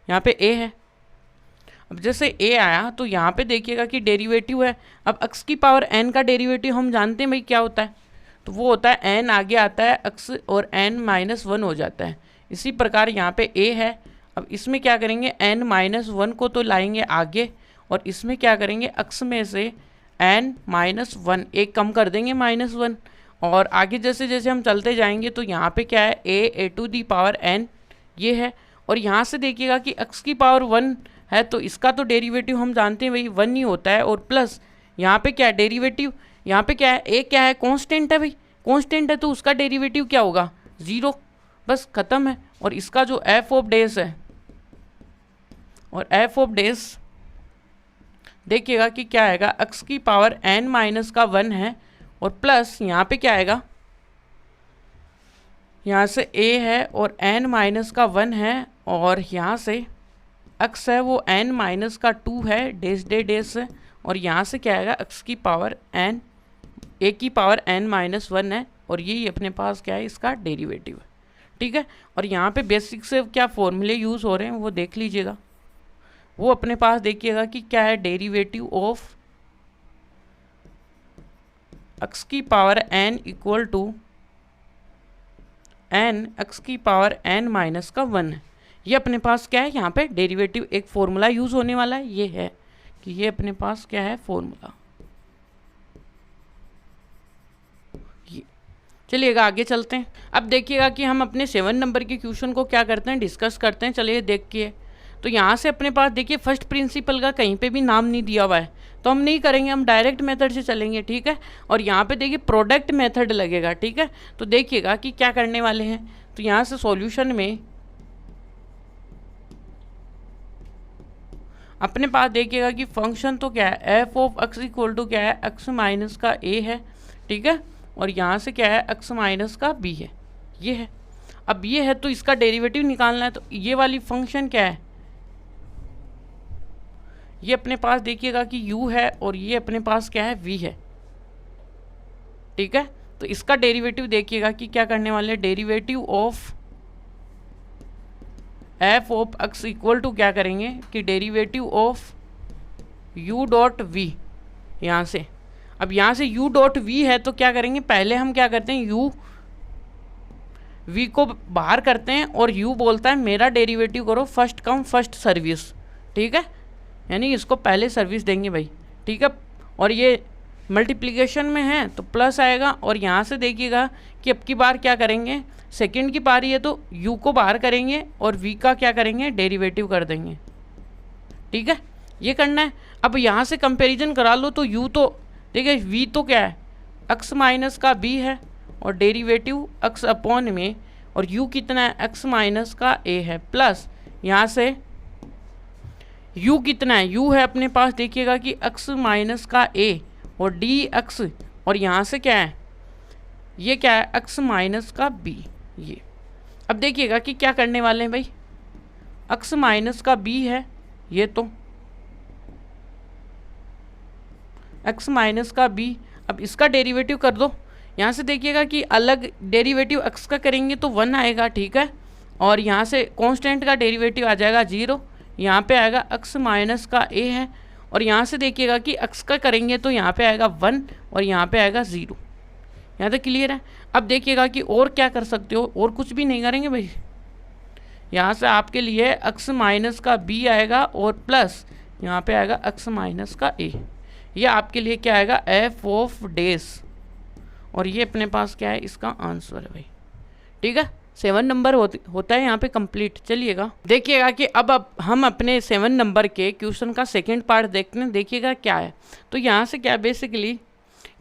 यहाँ पे ए है। अब जैसे ए आया तो यहाँ पे देखिएगा कि डेरिवेटिव है। अब एक्स की पावर एन का डेरिवेटिव हम जानते हैं भाई क्या होता है, तो वो होता है एन आगे आता है एक्स और एन माइनस 1 हो जाता है। इसी प्रकार यहाँ पे ए है, अब इसमें क्या करेंगे, एन माइनस 1 को तो लाएंगे आगे और इसमें क्या करेंगे, एक्स में से एन माइनस 1 एक कम कर देंगे -1 और आगे जैसे जैसे हम चलते जाएंगे तो यहाँ पे क्या है, ए टू दी पावर एन ये है। और यहाँ से देखिएगा कि एक्स की पावर 1 है तो इसका तो डेरिवेटिव हम जानते हैं भाई 1 ही होता है और प्लस यहाँ पे क्या है डेरिवेटिव, यहाँ पे क्या है, ए क्या है, कांस्टेंट है भाई, कांस्टेंट है तो उसका डेरिवेटिव क्या होगा, 0, बस ख़त्म है। और इसका जो एफ ऑफ डेस है और एफ ऑफ डेस देखिएगा कि क्या आएगा, एक्स की पावर एन माइनस का 1 है और प्लस यहाँ पे क्या आएगा, यहाँ से ए है और एन माइनस का 1 है और यहाँ से एक्स है वो एन माइनस का 2 है, डेस डे डेस है और यहाँ से क्या आएगा, एक्स की पावर एन, ए की पावर एन माइनस 1 है और यही अपने पास क्या है, इसका डेरिवेटिव है, ठीक है। और यहाँ पे बेसिक से क्या फॉर्मूले यूज़ हो रहे हैं वो देख लीजिएगा, वो अपने पास देखिएगा कि क्या है, डेरिवेटिव ऑफ एक्स की power n equal to n x की पावर एन माइनस का 1 है। ये अपने पास क्या है, यहाँ पे डेरिवेटिव एक फॉर्मूला यूज़ होने वाला है, ये है कि ये अपने पास क्या है, फॉर्मूला। ये चलिएगा आगे चलते हैं। अब देखिएगा कि हम अपने 7 नंबर के क्वेश्चन को क्या करते हैं, डिस्कस करते हैं। चलिए देखिए, तो यहाँ से अपने पास देखिए फर्स्ट प्रिंसिपल का कहीं पे भी नाम नहीं दिया हुआ है तो हम नहीं करेंगे, हम डायरेक्ट मेथड से चलेंगे, ठीक है। और यहाँ पे देखिए प्रोडक्ट मेथड लगेगा, ठीक है। तो देखिएगा कि क्या करने वाले हैं, तो यहाँ से सॉल्यूशन में अपने पास देखिएगा कि फंक्शन तो क्या है, f of x equal to क्या है, एक्स माइनस का ए है, ठीक है। और यहाँ से क्या है, एक्स माइनस का बी है, ये है। अब ये है तो इसका डेरिवेटिव निकालना है, तो ये वाली फंक्शन क्या है, ये अपने पास देखिएगा कि u है और ये अपने पास क्या है, v है, ठीक है। तो इसका डेरिवेटिव देखिएगा कि क्या करने वाले, derivative of f of x equal to क्या करेंगे कि derivative of u dot v, यहाँ से अब यहाँ से u डॉट v है तो क्या करेंगे, पहले हम क्या करते हैं, u v को बाहर करते हैं और u बोलता है मेरा डेरिवेटिव करो फर्स्ट कम फर्स्ट सर्विस, ठीक है, यानी इसको पहले सर्विस देंगे भाई, ठीक है। और ये मल्टीप्लिकेशन में है तो प्लस आएगा और यहाँ से देखिएगा कि अब की बार क्या करेंगे, सेकंड की बारी है तो u को बाहर करेंगे और v का क्या करेंगे, डेरिवेटिव कर देंगे, ठीक है, ये करना है। अब यहाँ से कंपैरिजन करा लो तो u तो देखिए v तो क्या है, x माइनस का b है और डेरिवेटिव x अपॉन में और u कितना है, x माइनस का a है, प्लस यहाँ से u कितना है, u है अपने पास देखिएगा कि x माइनस का a और dx और यहाँ से क्या है, ये क्या है, x माइनस का b, ये। अब देखिएगा कि क्या करने वाले हैं भाई, x माइनस का b है ये, तो x माइनस का b, अब इसका डेरिवेटिव कर दो। यहाँ से देखिएगा कि अलग डेरिवेटिव x का करेंगे तो 1 आएगा, ठीक है। और यहाँ से कांस्टेंट का डेरिवेटिव आ जाएगा 0, यहाँ पे आएगा x माइनस का a है और यहाँ से देखिएगा कि x का करेंगे तो यहाँ पे आएगा 1 और यहाँ पे आएगा 0। यहाँ तक क्लियर है। अब देखिएगा कि और क्या कर सकते हो, और कुछ भी नहीं करेंगे भाई, यहाँ से आपके लिए x माइनस का b आएगा और प्लस यहाँ पे आएगा x माइनस का a। ये आपके लिए क्या आएगा, f ऑफ डेज, और ये अपने पास क्या है, इसका आंसर है भाई। ठीक है, 7 नंबर होता है यहाँ पे कंप्लीट। चलिएगा देखिएगा कि अब हम अपने 7 नंबर के क्वेश्चन का सेकंड पार्ट देखते हैं। देखिएगा क्या है, तो यहाँ से क्या बेसिकली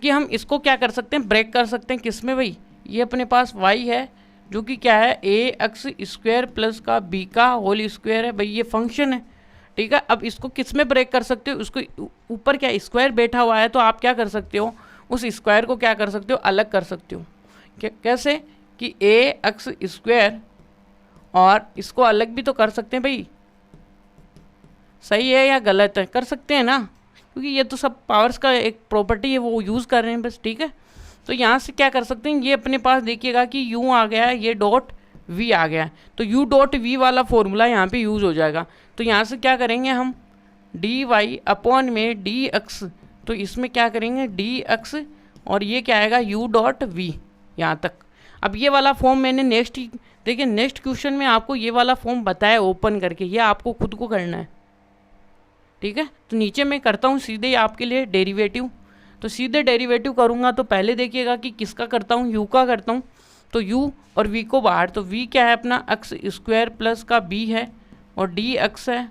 कि हम इसको क्या कर सकते हैं, ब्रेक कर सकते हैं। किस में भाई, ये अपने पास y है जो कि क्या है, ए एक्स स्क्वायर प्लस का b का होल स्क्वायर है भाई, ये फंक्शन है। ठीक है, अब इसको किस में ब्रेक कर सकते हो, उसको ऊपर क्या स्क्वायर बैठा हुआ है, तो आप क्या कर सकते हो, उस स्क्वायर को क्या कर सकते हो, अलग कर सकते हो। कैसे कि ए एक्स स्क्वायर, और इसको अलग भी तो कर सकते हैं भाई, सही है या गलत है, कर सकते हैं ना, क्योंकि ये तो सब पावर्स का एक प्रॉपर्टी है, वो यूज़ कर रहे हैं बस। ठीक है, तो यहाँ से क्या कर सकते हैं, ये अपने पास देखिएगा कि u आ गया है, ये डॉट v आ गया है, तो u डॉट v वाला फॉर्मूला यहाँ पे यूज़ हो जाएगा। तो यहाँ से क्या करेंगे हम, डी वाई अपॉन में डी एक्स, तो इसमें क्या करेंगे डी एक्स, और ये क्या आएगा u डॉट v यहाँ तक। अब ये वाला फॉर्म मैंने नेक्स्ट, देखिए नेक्स्ट क्वेश्चन में आपको ये वाला फॉर्म बताया ओपन करके, ये आपको खुद को करना है। ठीक है, तो नीचे मैं करता हूँ सीधे आपके लिए डेरिवेटिव। तो सीधे डेरिवेटिव करूँगा तो पहले देखिएगा कि किसका करता हूँ, u का करता हूँ। तो u और v को बाहर, तो v क्या है अपना एक्स स्क्वायर प्लस का b है और डी एक्स है,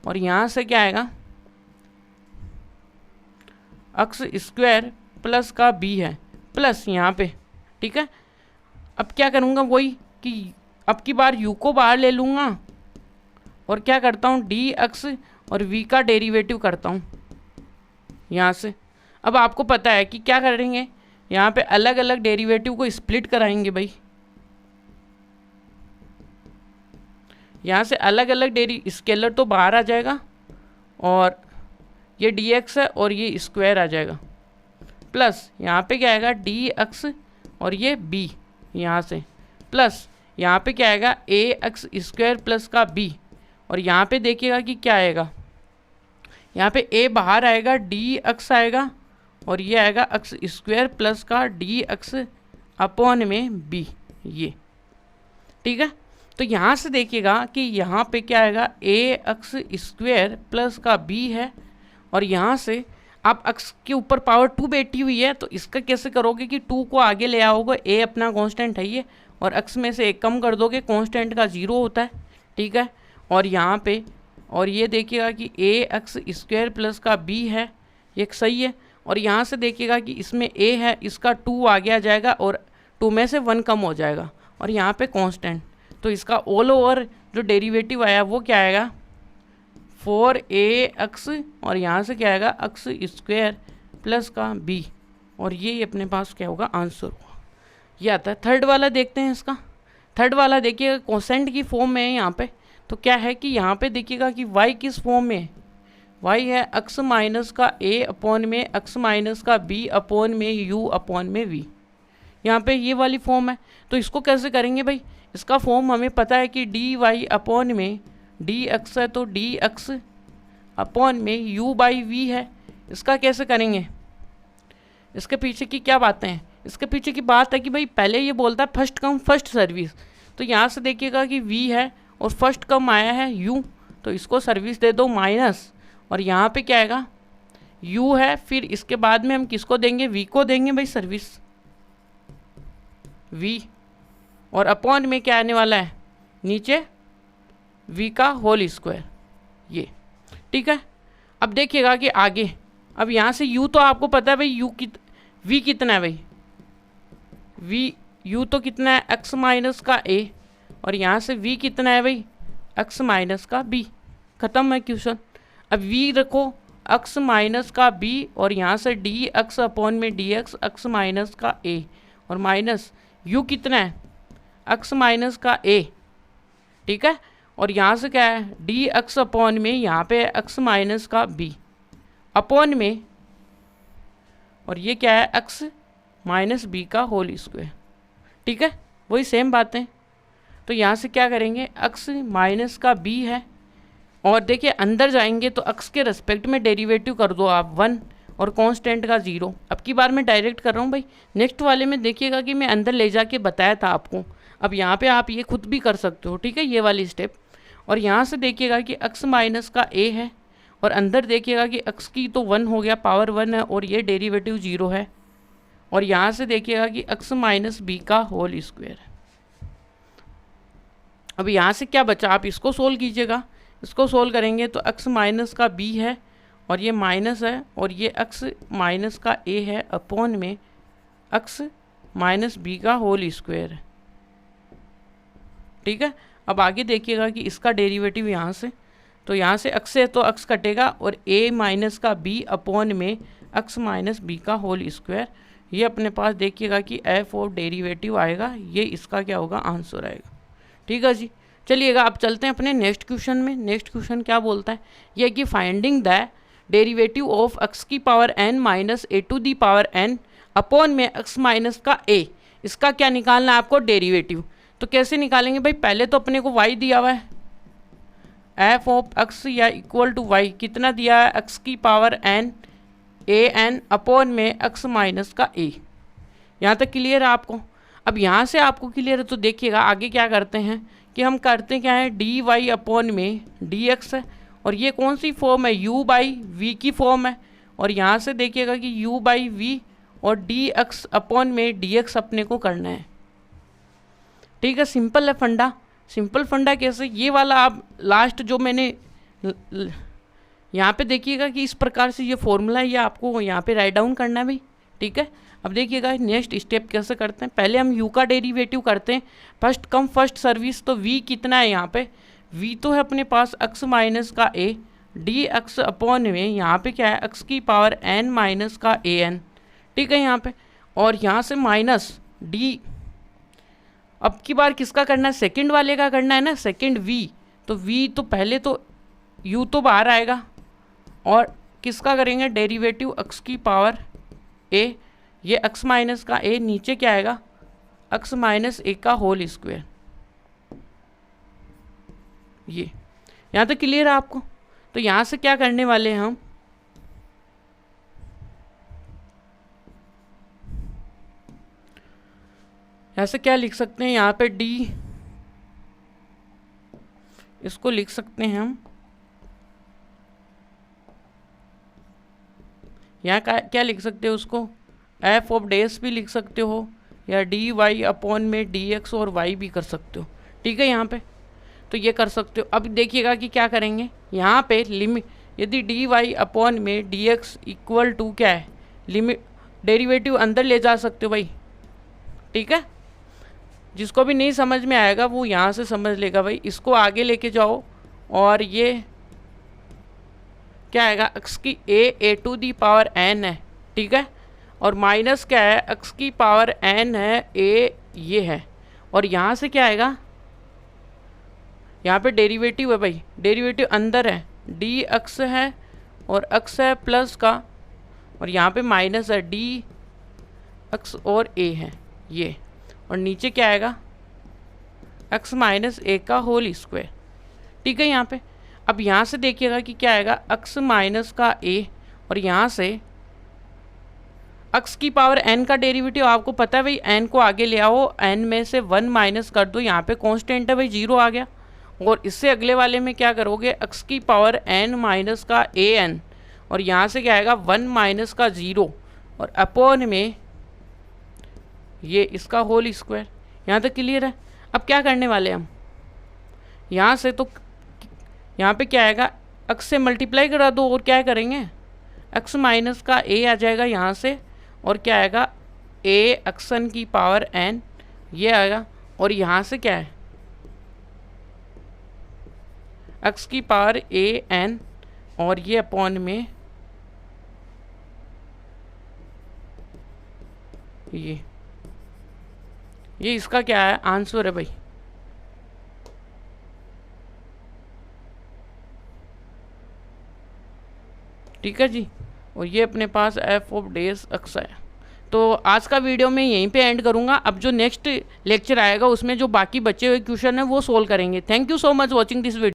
और यहाँ से क्या आएगा एक्स स्क्वायर प्लस का b है प्लस यहाँ पे। ठीक है, अब क्या करूँगा वही कि अब की बार u को बाहर ले लूँगा और क्या करता हूँ डी एक्स और v का डेरिवेटिव करता हूँ यहाँ से। अब आपको पता है कि क्या करेंगे, यहाँ पे अलग अलग डेरिवेटिव को स्प्लिट कराएंगे भाई, यहाँ से अलग अलग स्केलर तो बाहर आ जाएगा, और ये डी एक्स है और ये स्क्वायर आ जाएगा, प्लस यहाँ पे क्या आएगा डी एक्स और ये b यहाँ से, प्लस यहाँ पे क्या आएगा ए एक्स स्क्वायर प्लस का b, और यहाँ पे देखिएगा कि क्या आएगा, यहाँ पे a बाहर आएगा, डी एक्स आएगा, और ये आएगा एक्स स्क्वायर प्लस का डी एक्स अपॉन में b ये। ठीक है, तो यहाँ से देखिएगा कि यहाँ पे क्या आएगा ए एक्स स्क्वायर प्लस का b है, और यहाँ से आप x के ऊपर पावर 2 बैठी हुई है, तो इसका कैसे करोगे कि 2 को आगे ले आओगे, a अपना कांस्टेंट है ये, और x में से 1 कम कर दोगे, कांस्टेंट का 0 होता है। ठीक है, और यहाँ पे और ये देखिएगा कि ए एक्स स्क्वायर प्लस का b है, ये सही है, और यहाँ से देखिएगा कि इसमें a है, इसका 2 आगे आ जाएगा और 2 में से 1 कम हो जाएगा, और यहाँ पे कांस्टेंट, तो इसका ऑल ओवर जो डेरिवेटिव आया वो क्या आएगा 4ax, और यहाँ से क्या आएगा एक्स स्क्वायर प्लस का b, और ये अपने पास क्या होगा आंसर होगा, ये आता है। थर्ड वाला देखते हैं इसका। थर्ड वाला देखिएगा कोसेंट की फॉर्म में है यहाँ पे, तो क्या है कि यहाँ पे देखिएगा कि y किस फॉर्म में है, y है x माइनस का a अपॉन में x माइनस का b अपॉन में u अपॉन में v, यहाँ पे ये वाली फॉर्म है। तो इसको कैसे करेंगे भाई, इसका फॉर्म हमें पता है कि डी वाई अपॉन में डी एक्स है, तो डी एक्स अपॉन में u बाई वी है। इसका कैसे करेंगे, इसके पीछे की क्या बातें हैं, इसके पीछे की बात है कि भाई पहले ये बोलता है फर्स्ट कम फर्स्ट सर्विस, तो यहाँ से देखिएगा कि v है और फर्स्ट कम आया है u, तो इसको सर्विस दे दो माइनस, और यहाँ पे क्या आएगा u है, फिर इसके बाद में हम किसको देंगे, v को देंगे भाई सर्विस v, और अपॉन में क्या आने वाला है नीचे v का होल स्क्वायर ये। ठीक है, अब देखिएगा कि आगे, अब यहाँ से u तो आपको पता है भाई v कितना है भाई, u तो कितना है x माइनस का a, और यहाँ से v कितना है भाई x माइनस का b। ख़त्म है क्वेश्चन। अब v रखो x माइनस का b, और यहाँ से डी एक्स अपॉन में डी एक्स एक्स माइनस का a, और माइनस u कितना है x माइनस का a। ठीक है, और यहाँ से क्या है डी एक्स अपॉन में यहाँ पे x माइनस का b अपॉन में, और ये क्या है x माइनस b का होल स्क्वायर। ठीक है, वही सेम बातें। तो यहाँ से क्या करेंगे x माइनस का b है, और देखिए अंदर जाएंगे तो x के रेस्पेक्ट में डेरिवेटिव कर दो आप 1 और कांस्टेंट का 0। अब की बार मैं डायरेक्ट कर रहा हूँ भाई, नेक्स्ट वाले में देखिएगा कि मैं अंदर ले जाके बताया था आपको। अब यहाँ पे आप ये खुद भी कर सकते हो, ठीक है, ये वाली स्टेप। और यहाँ से देखिएगा कि x माइनस का a है, और अंदर देखिएगा कि x की तो 1 हो गया, पावर 1 है, और ये डेरिवेटिव 0 है। और यहाँ से देखिएगा कि x माइनस बी का होल स्क्वायर है। अब यहाँ से क्या बचा, आप इसको सोल्व कीजिएगा। इसको सोल्व करेंगे तो x माइनस का b है, और ये माइनस है, और ये x माइनस का a है अपॉन में x माइनस बी का होल स्क्वायर है, ठीक है। अब आगे देखिएगा कि इसका डेरिवेटिव यहाँ से, तो यहाँ से x से तो x कटेगा, और a माइनस का b अपॉन में x माइनस बी का होल स्क्वायर। ये अपने पास देखिएगा कि f ऑफ डेरिवेटिव आएगा, ये इसका क्या होगा, आंसर आएगा, ठीक है जी। चलिएगा अब चलते हैं अपने नेक्स्ट क्वेश्चन में। नेक्स्ट क्वेश्चन क्या बोलता है, यह कि finding the derivative of x की power n minus a to the power n upon में x माइनस का a, इसका क्या निकालना है आपको, डेरिवेटिव। तो कैसे निकालेंगे भाई, पहले तो अपने को y दिया हुआ है, f ऑफ x या इक्वल टू y, कितना दिया है, x की power n a n upon में x माइनस का a। यहाँ तक क्लियर है आपको। अब यहाँ से आपको क्लियर है तो देखिएगा आगे क्या करते हैं कि हम करते क्या है, डी वाई अपॉन में डी एक्स है, और ये कौन सी फॉर्म है, u बाई वी की फॉर्म है। और यहाँ से देखिएगा कि u बाई वी और डी एक्स अपॉन में डी एक्स अपने को करना है, ठीक है। सिंपल है फंडा। सिंपल फंडा कैसे, ये वाला आप लास्ट जो मैंने यहाँ पे देखिएगा कि इस प्रकार से ये फॉर्मूला है, ये आपको यहाँ पे राइट डाउन करना है भाई, ठीक है। अब देखिएगा नेक्स्ट स्टेप कैसे करते हैं, पहले हम u का डेरिवेटिव करते हैं, फर्स्ट कम फर्स्ट सर्विस। तो v कितना है यहाँ पे, v तो है अपने पास x माइनस का a डी एक्स अपॉन में यहाँ पे क्या है, x की पावर n माइनस का a n, ठीक है यहाँ पे। और यहाँ से माइनस d, अब की बार किसका करना है, सेकंड वाले का करना है ना, सेकंड v। तो v तो पहले तो u तो बाहर आएगा, और किसका करेंगे, डेरिवेटिव x की पावर a, ये x माइनस का a, नीचे क्या आएगा, x माइनस a का होल स्क्वायर। ये यहाँ तक क्लियर है आपको। तो यहाँ से क्या करने वाले हैं हम, यहाँ से क्या लिख सकते हैं, यहाँ पे d, इसको लिख सकते हैं हम, यहाँ क्या लिख सकते हो उसको, f ऑफ डेस भी लिख सकते हो, या डी वाई अपॉन में डी एक्स और y भी कर सकते हो, ठीक है यहाँ पे। तो ये कर सकते हो। अब देखिएगा कि क्या करेंगे, यहाँ पे लिमिट, यदि डी वाई अपॉन में डी एक्स इक्वल टू क्या है, लिमिट, डेरिवेटिव अंदर ले जा सकते हो भाई, ठीक है। जिसको भी नहीं समझ में आएगा वो यहाँ से समझ लेगा भाई, इसको आगे लेके जाओ, और ये क्या आएगा, x की a to the power n है, ठीक है। और माइनस क्या है, x की पावर n है a, ये है। और यहाँ से क्या आएगा, यहाँ पे डेरिवेटिव है भाई, डेरिवेटिव अंदर है, डी एक्स है और x है प्लस का, और यहाँ पे माइनस है, डी एक्स और a है ये, और नीचे क्या आएगा, x माइनस a का होल स्क्वायर, ठीक है यहाँ पे। अब यहाँ से देखिएगा कि क्या आएगा, x माइनस का a, और यहाँ से x की पावर n का डेरिवेटिव आपको पता है भाई, n को आगे ले आओ, n में से 1 माइनस कर दो, यहाँ पे कांस्टेंट है भाई, 0 आ गया। और इससे अगले वाले में क्या करोगे, x की पावर n माइनस का an, और यहाँ से क्या आएगा, 1 माइनस का 0, और अपॉन में ये इसका होल स्क्वायर। यहाँ तक क्लियर है। अब क्या करने वाले हम, यहाँ से तो यहाँ पे क्या आएगा, x से मल्टीप्लाई करा दो, और क्या करेंगे, x माइनस का a आ जाएगा यहाँ से, और क्या आएगा, a x की पावर n, ये आएगा। और यहाँ से क्या है, x की पावर a n, और ये अपॉन में ये इसका क्या है, आंसर है भाई। ठीक है जी। और ये अपने पास f ऑफ डेस x है। तो आज का वीडियो मैं यहीं पे एंड करूँगा। अब जो नेक्स्ट लेक्चर आएगा उसमें जो बाकी बचे हुए क्वेश्चन है वो सोल्व करेंगे। Thank you so much watching this video.